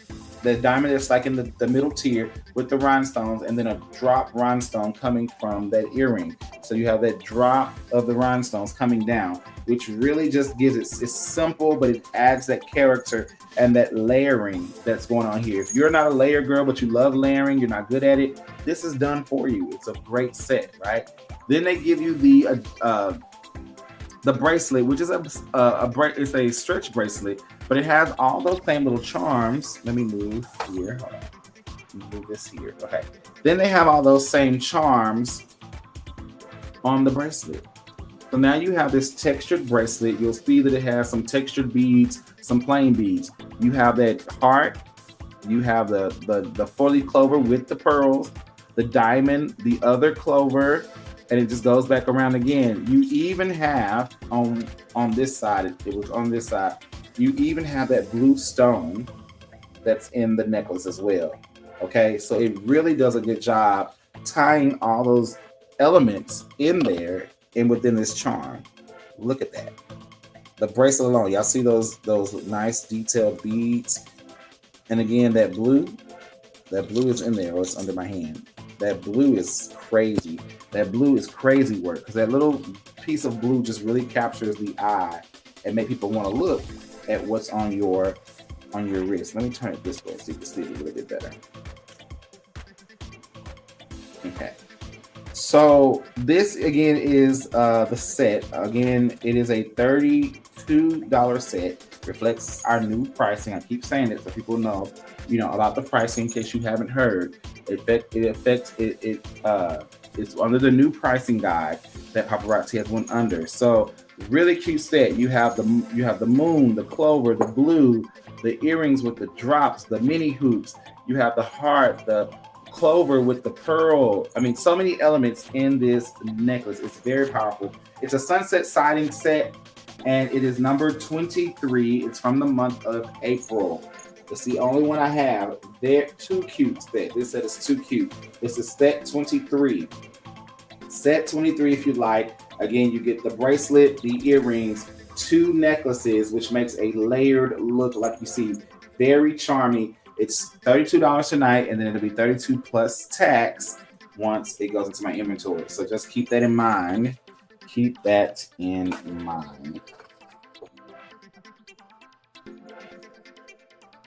The diamond is like in the middle tier with the rhinestones, and then a drop rhinestone coming from that earring. So you have that drop of the rhinestones coming down, which really just gives it's simple, but it adds that character and that layering that's going on here. If you're not a layer girl, but you love layering, you're not good at it, this is done for you. It's a great set, right? Then they give you the bracelet, which is it's a stretch bracelet, but it has all those same little charms. Let me move here. Hold on. Move this here. Okay. Then they have all those same charms on the bracelet. So now you have this textured bracelet. You'll see that it has some textured beads, some plain beads. You have that heart. You have the 4-leaf clover with the pearls, the diamond, the other clover, and it just goes back around again. You even have on this side, it was on this side, you even have that blue stone that's in the necklace as well. Okay, so it really does a good job tying all those elements in there and within this charm. Look at that. The bracelet alone, y'all see those nice detailed beads? And again, that blue is in there, or it's under my hand. That blue is crazy. That blue is crazy work, because that little piece of blue just really captures the eye and make people want to look at what's on your wrist. Let me turn it this way so you can see it a little bit better. Okay. So this again is the set. Again, it is a $32 set. Reflects our new pricing. I keep saying it so people know, about the pricing in case you haven't heard. It's under the new pricing guide that Paparazzi has went under. So really cute set. You have the moon, the clover, the blue, the earrings with the drops, the mini hoops. You have the heart, the clover with the pearl. I mean, so many elements in this necklace. It's very powerful. It's a sunset siding set, and it is number 23. It's from the month of April. It's the only one I have. They're too cute. This set is too cute. This is set 23. Set 23 if you like. Again, you get the bracelet, the earrings, 2 necklaces, which makes a layered look like you see. Very charming. It's $32 tonight, and then it'll be $32 plus tax once it goes into my inventory. So just keep that in mind. Keep that in mind.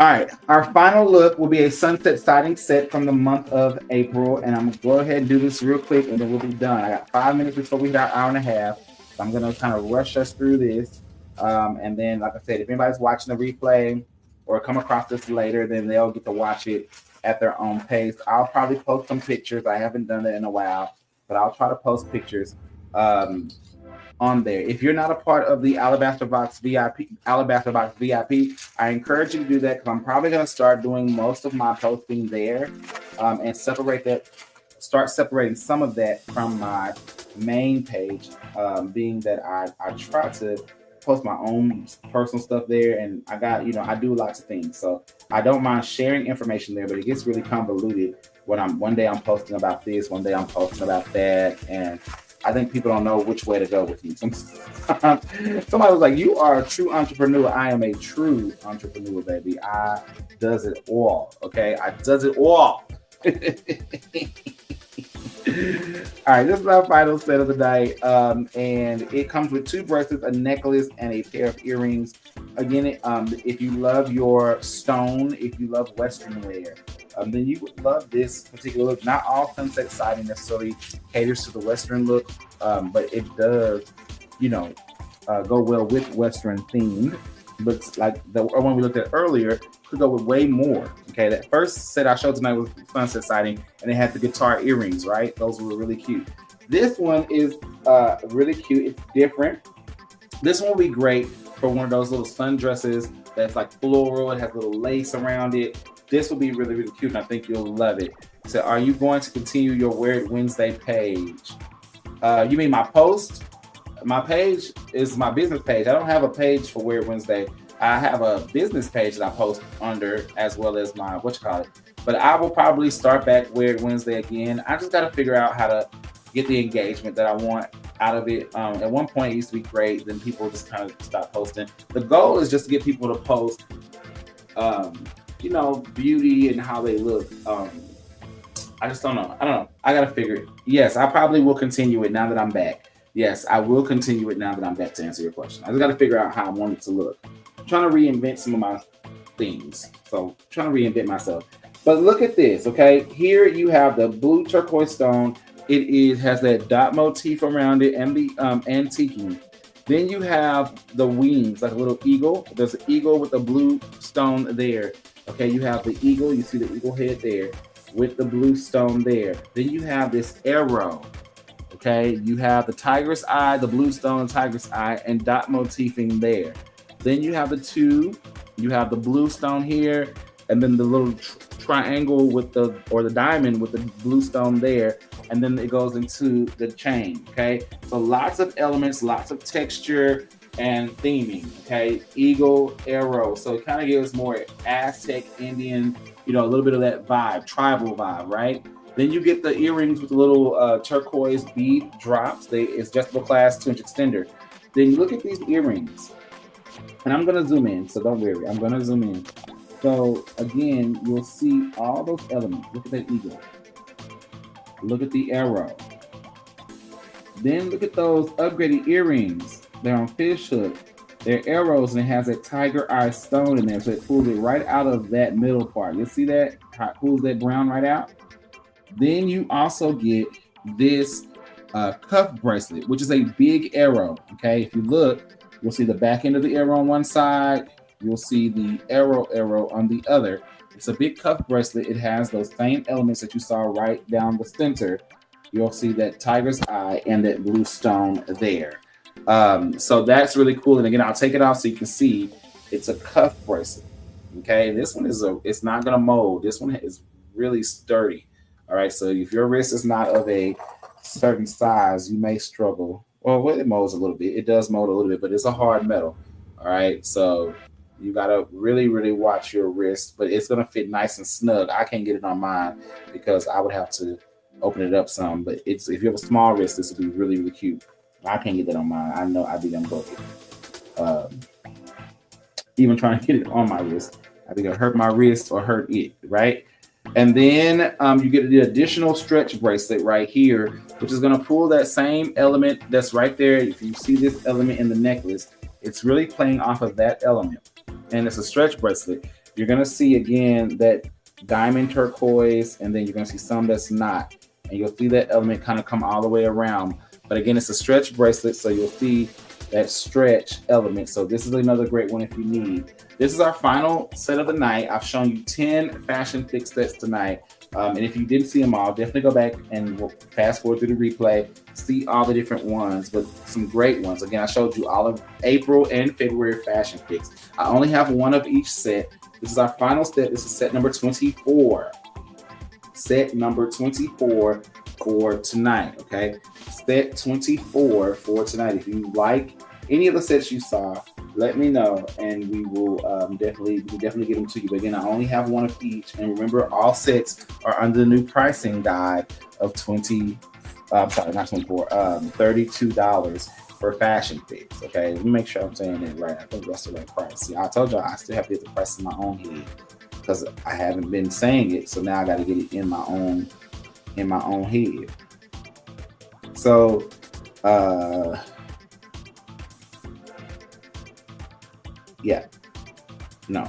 All right, our final look will be a sunset siding set from the month of April, and I'm gonna go ahead and do this real quick, and then we'll be done. I got 5 minutes before we hit our hour and a half, so I'm gonna kind of rush us through this, and then, like I said, if anybody's watching the replay or come across this later, then they'll get to watch it at their own pace. I'll probably post some pictures. I haven't done that in a while, but I'll try to post pictures on there. If you're not a part of the Alabaster Box VIP, I encourage you to do that, because I'm probably going to start doing most of my posting there, and start separating some of that from my main page, being that I try to post my own personal stuff there, and I do lots of things, so I don't mind sharing information there, but it gets really convoluted when one day I'm posting about this, one day I'm posting about that, and I think people don't know which way to go with you. Somebody was like, "You are a true entrepreneur." I am a true entrepreneur, baby. I does it all. Okay, I does it all. All right, this is our final set of the night, and it comes with 2 bracelets, a necklace, and a pair of earrings. Again, if you love your stone, if you love Western wear, then you would love this particular look. Not all sunset siding necessarily caters to the Western look, but it does, go well with Western themed. But like the one we looked at earlier, could go with way more. Okay, that first set I showed tonight was sunset siding, and it had the guitar earrings, right? Those were really cute. This one is really cute. It's different. This one will be great for one of those little sundresses that's like floral. It has a little lace around it. This will be really, really cute, and I think you'll love it. So are you going to continue your Wear It Wednesday page? You mean my post? My page is my business page. I don't have a page for Wear It Wednesday. I have a business page that I post under, as well as my, But I will probably start back Wear It Wednesday again. I just got to figure out how to get the engagement that I want out of it. At one point, it used to be great. Then people just kind of stopped posting. The goal is just to get people to post beauty and how they look. I just don't know. I don't know. I got to figure it. Yes, I probably will continue it now that I'm back. Yes, I will continue it now that I'm back, to answer your question. I just got to figure out how I want it to look. I'm trying to reinvent some of my things. So, trying to reinvent myself. But look at this, okay? Here you have the blue turquoise stone. It has that dot motif around it and the antiquing. Then you have the wings, like a little eagle. There's an eagle with a blue stone there. Okay, you have the eagle. You see the eagle head there with the blue stone there. Then you have this arrow. Okay, you have the tiger's eye, the blue stone tiger's eye, and dot motifing there. Then you have you have the blue stone here, and then the little triangle with the diamond with the blue stone there, and then it goes into the chain. Okay, so lots of elements, lots of texture and theming. Okay, eagle, arrow, so it kind of gives more Aztec, Indian, a little bit of that vibe, tribal vibe, right? Then you get the earrings with the little turquoise bead drops. It's adjustable class 2-inch extender. Then you look at these earrings, and I'm gonna zoom in, so don't worry. I'm gonna zoom in. So again, you'll see all those elements. Look at that eagle. Look at the arrow. Then look at those upgraded earrings. They're on fish hook. They're arrows, and it has that tiger eye stone in there, so it pulls it right out of that middle part. You see that? How it pulls that brown right out. Then you also get this cuff bracelet, which is a big arrow. Okay, if you look, you'll see the back end of the arrow on one side. You'll see the arrow on the other. It's a big cuff bracelet. It has those same elements that you saw right down the center. You'll see that tiger's eye and that blue stone there. So that's really cool. And again, I'll take it off so you can see it's a cuff bracelet. Okay, this one it's not gonna mold. This one is really sturdy. All right, so if your wrist is not of a certain size, you may struggle. Well, it molds a little bit. It does mold a little bit, but it's a hard metal. All right, so you gotta really, really watch your wrist, but it's gonna fit nice and snug. I can't get it on mine because I would have to open it up some. But if you have a small wrist, this would be really, really cute. I can't get that on mine. I know I'd be done broken. Even trying to get it on my wrist, I think it'll hurt my wrist or hurt it, right? And then you get the additional stretch bracelet right here, which is going to pull that same element that's right there. If you see this element in the necklace, it's really playing off of that element. And it's a stretch bracelet. You're going to see again that diamond turquoise, and then you're going to see some that's not. And you'll see that element kind of come all the way around. But again, it's a stretch bracelet, so you'll see that stretch element. So this is another great one if you need. This is our final set of the night. I've shown you 10 Fashion Fix sets tonight. And if you didn't see them all, definitely go back and we'll fast forward through the replay, see all the different ones, but some great ones. Again, I showed you all of April and February Fashion Fix. I only have one of each set. This is our final set. This is set number 24. Set number 24 for tonight, okay? Set 24 for tonight. If you like any of the sets you saw, let me know, and we will definitely get them to you. But again, I only have one of each, and remember, all sets are under the new pricing guide of $32 for Fashion Fix. Okay, let me make sure I'm saying that right. I think that's the right price. See, I told y'all I still have to get the price in my own head because I haven't been saying it, so now I got to get it in my own head. So yeah, no,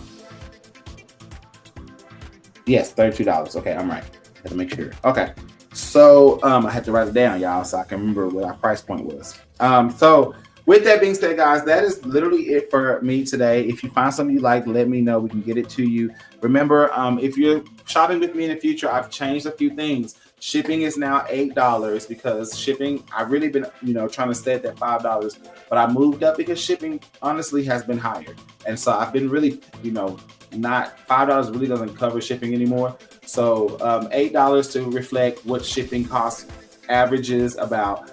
yes, $32. Okay, I'm right. I have to make sure. Okay, so I had to write it down, y'all, so I can remember what our price point was. So with that being said, guys, that is literally it for me today. If you find something you like, let me know. We can get it to you. Remember, if you're shopping with me in the future, I've changed a few things. Shipping is now $8 because shipping, I've really been, trying to stay at that $5, but I moved up because shipping honestly has been higher. And so I've been really, not $5 really doesn't cover shipping anymore. So $8 to reflect what shipping costs averages about.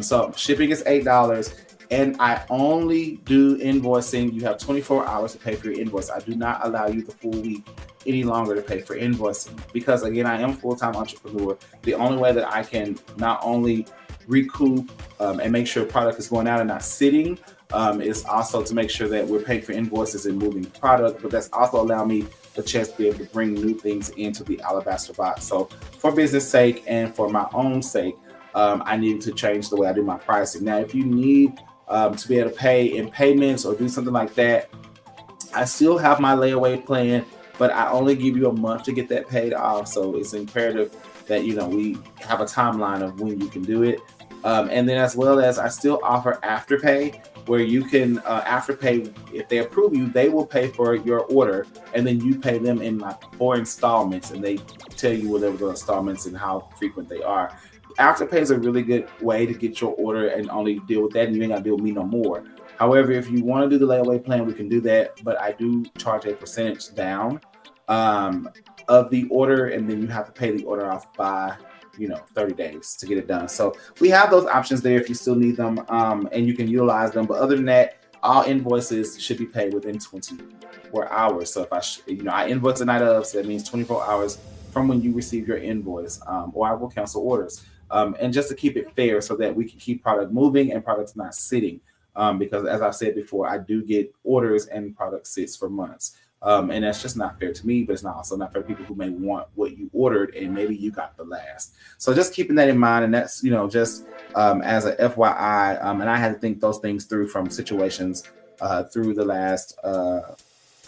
So shipping is $8. And I only do invoicing. You have 24 hours to pay for your invoice. I do not allow you the full week any longer to pay for invoicing because, again, I am a full-time entrepreneur. The only way that I can not only recoup and make sure product is going out and not sitting is also to make sure that we're paying for invoices and moving product, but that's also allow me the chance to be able to bring new things into the Alabaster Box. So for business sake and for my own sake, I need to change the way I do my pricing. Now, if you need to be able to pay in payments or do something like that, I still have my layaway plan, but I only give you a month to get that paid off. So it's imperative that, we have a timeline of when you can do it. And then as well as I still offer Afterpay, where you can Afterpay, if they approve you, they will pay for your order and then you pay them in like 4 installments and they tell you whatever the installments and how frequent they are. Afterpay is a really good way to get your order and only deal with that, and you ain't got to deal with me no more. However, if you want to do the layaway plan, we can do that, but I do charge a percentage down of the order, and then you have to pay the order off by 30 days to get it done. So we have those options there if you still need them, and you can utilize them. But other than that, all invoices should be paid within 24 hours. So if I invoice the night of, so that means 24 hours from when you receive your invoice, or I will cancel orders. And just to keep it fair so that we can keep product moving and products not sitting. Because as I've said before, I do get orders and product sits for months. And that's just not fair to me, but it's also not fair to people who may want what you ordered and maybe you got the last. So just keeping that in mind, and that's, just as a FYI, and I had to think those things through from situations through the last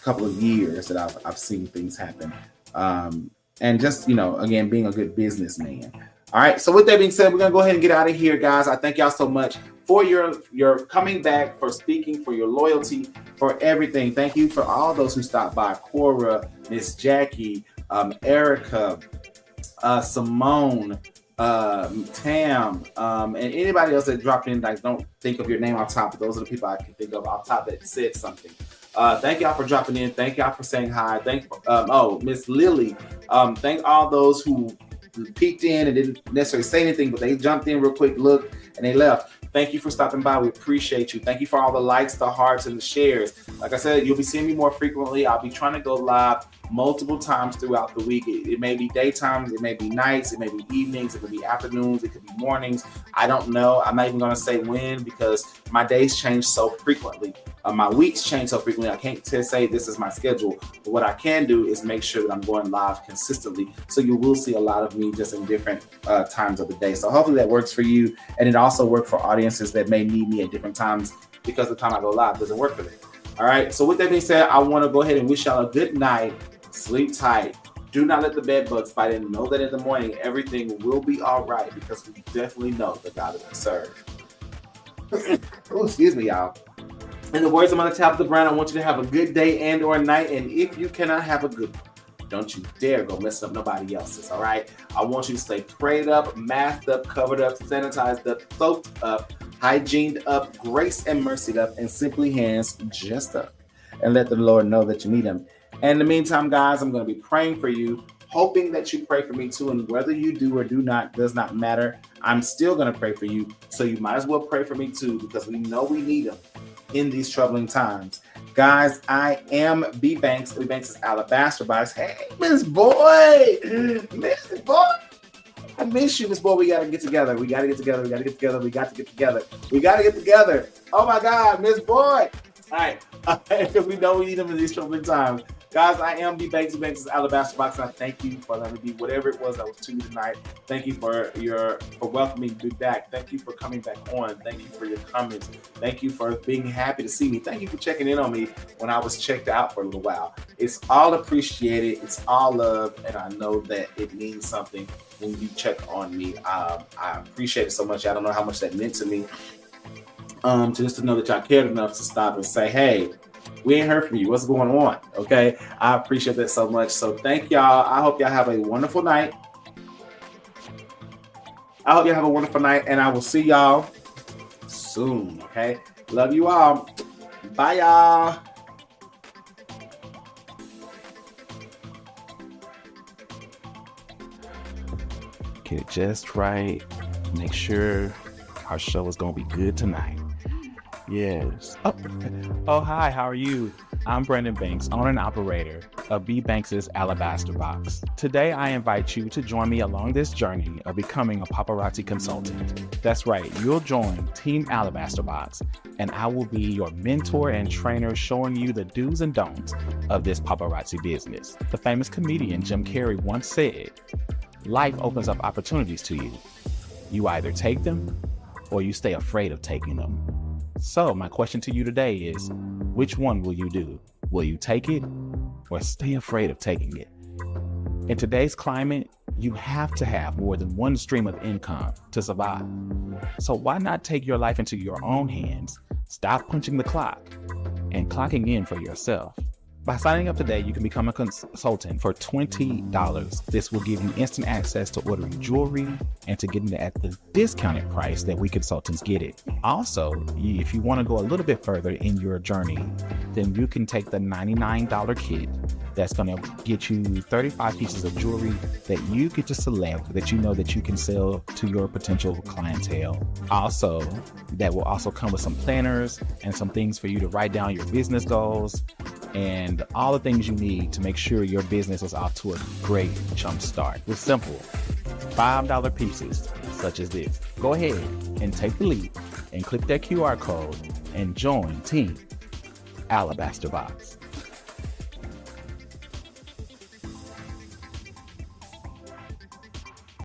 couple of years that I've seen things happen. And just, again, being a good businessman. All right. So with that being said, we're going to go ahead and get out of here, guys. I thank y'all so much for your coming back, for speaking, for your loyalty, for everything. Thank you for all those who stopped by. Cora, Miss Jackie, Erica, Simone, Tam, and anybody else that dropped in. Like, don't think of your name off top. But those are the people I can think of off top that said something. Thank y'all for dropping in. Thank y'all for saying hi. Miss Lily. Thank all those who peeked in and didn't necessarily say anything, but they jumped in real quick, looked, and they left. Thank you for stopping by. We appreciate you. Thank you for all the likes, the hearts, and the shares. Like I said, you'll be seeing me more frequently. I'll be trying to go live multiple times throughout the week. It may be daytimes, it may be nights, it may be evenings, it could be afternoons, it could be mornings. I don't know. I'm not even going to say when because my days change so frequently. My weeks change so frequently. I can't say this is my schedule. But what I can do is make sure that I'm going live consistently. So you will see a lot of me just in different times of the day. So hopefully that works for you. And it also works for audiences that may need me at different times because the time I go live doesn't work for them. All right. So with that being said, I want to go ahead and wish y'all a good night. Sleep tight. Do not let the bed bugs bite in. Know that in the morning, everything will be all right because we definitely know the God that we serve. Oh, excuse me, y'all. In the words of on the top of the brand, I want you to have a good day and or night. And if you cannot have a good one, don't you dare go mess up nobody else's, all right? I want you to stay prayed up, masked up, covered up, sanitized up, soaked up, hygiened up, grace and mercied up, and simply hands just up. And let the Lord know that you need him. And in the meantime, guys, I'm going to be praying for you, hoping that you pray for me too. And whether you do or do not does not matter. I'm still going to pray for you. So you might as well pray for me too, because we know we need him in these troubling times. Guys, I am B Banks. B Banks is Alabaster Box. Hey, Miss Boy. Miss Boy. I miss you, Miss Boy. We got to get together. We got to get together. We got to get together. We got to get together. We got to get together. Oh my God, Miss Boy. All right. Because we know we need him in these troubling times. Guys, I am B Banks. B Banks is Alabaster Box. And I thank you for letting me be whatever it was that was to you tonight. Thank you for welcoming me back. Thank you for coming back on. Thank you for your comments. Thank you for being happy to see me. Thank you for checking in on me when I was checked out for a little while. It's all appreciated. It's all love. And I know that it means something when you check on me. I appreciate it so much. I don't know how much that meant to me. Just to know that y'all cared enough to stop and say, hey, we ain't heard from you. What's going on? Okay. I appreciate that so much. So thank y'all. I hope y'all have a wonderful night. And I will see y'all soon. Okay. Love you all. Bye, y'all. Get it just right. Make sure our show is going to be good tonight. Yes. Oh, hi. How are you? I'm Brandon Banks, owner and operator of B Banks' Alabaster Box. Today, I invite you to join me along this journey of becoming a paparazzi consultant. That's right. You'll join Team Alabaster Box, and I will be your mentor and trainer showing you the do's and don'ts of this paparazzi business. The famous comedian Jim Carrey once said, life opens up opportunities to you. You either take them or you stay afraid of taking them. So my question to you today is, which one will you do? Will you take it or stay afraid of taking it? In today's climate, you have to have more than one stream of income to survive. So why not take your life into your own hands, stop punching the clock, and clocking in for yourself? By signing up today, you can become a consultant for $20. This will give you instant access to ordering jewelry and to getting it at the discounted price that we consultants get it. Also, if you want to go a little bit further in your journey, then you can take the $99 kit that's going to get you 35 pieces of jewelry that you get to select that you know that you can sell to your potential clientele. Also, that will also come with some planners and some things for you to write down your business goals and all the things you need to make sure your business is off to a great jump start with simple $5 pieces such as this. Go ahead and take the leap and click that QR code and join Team Alabaster Box.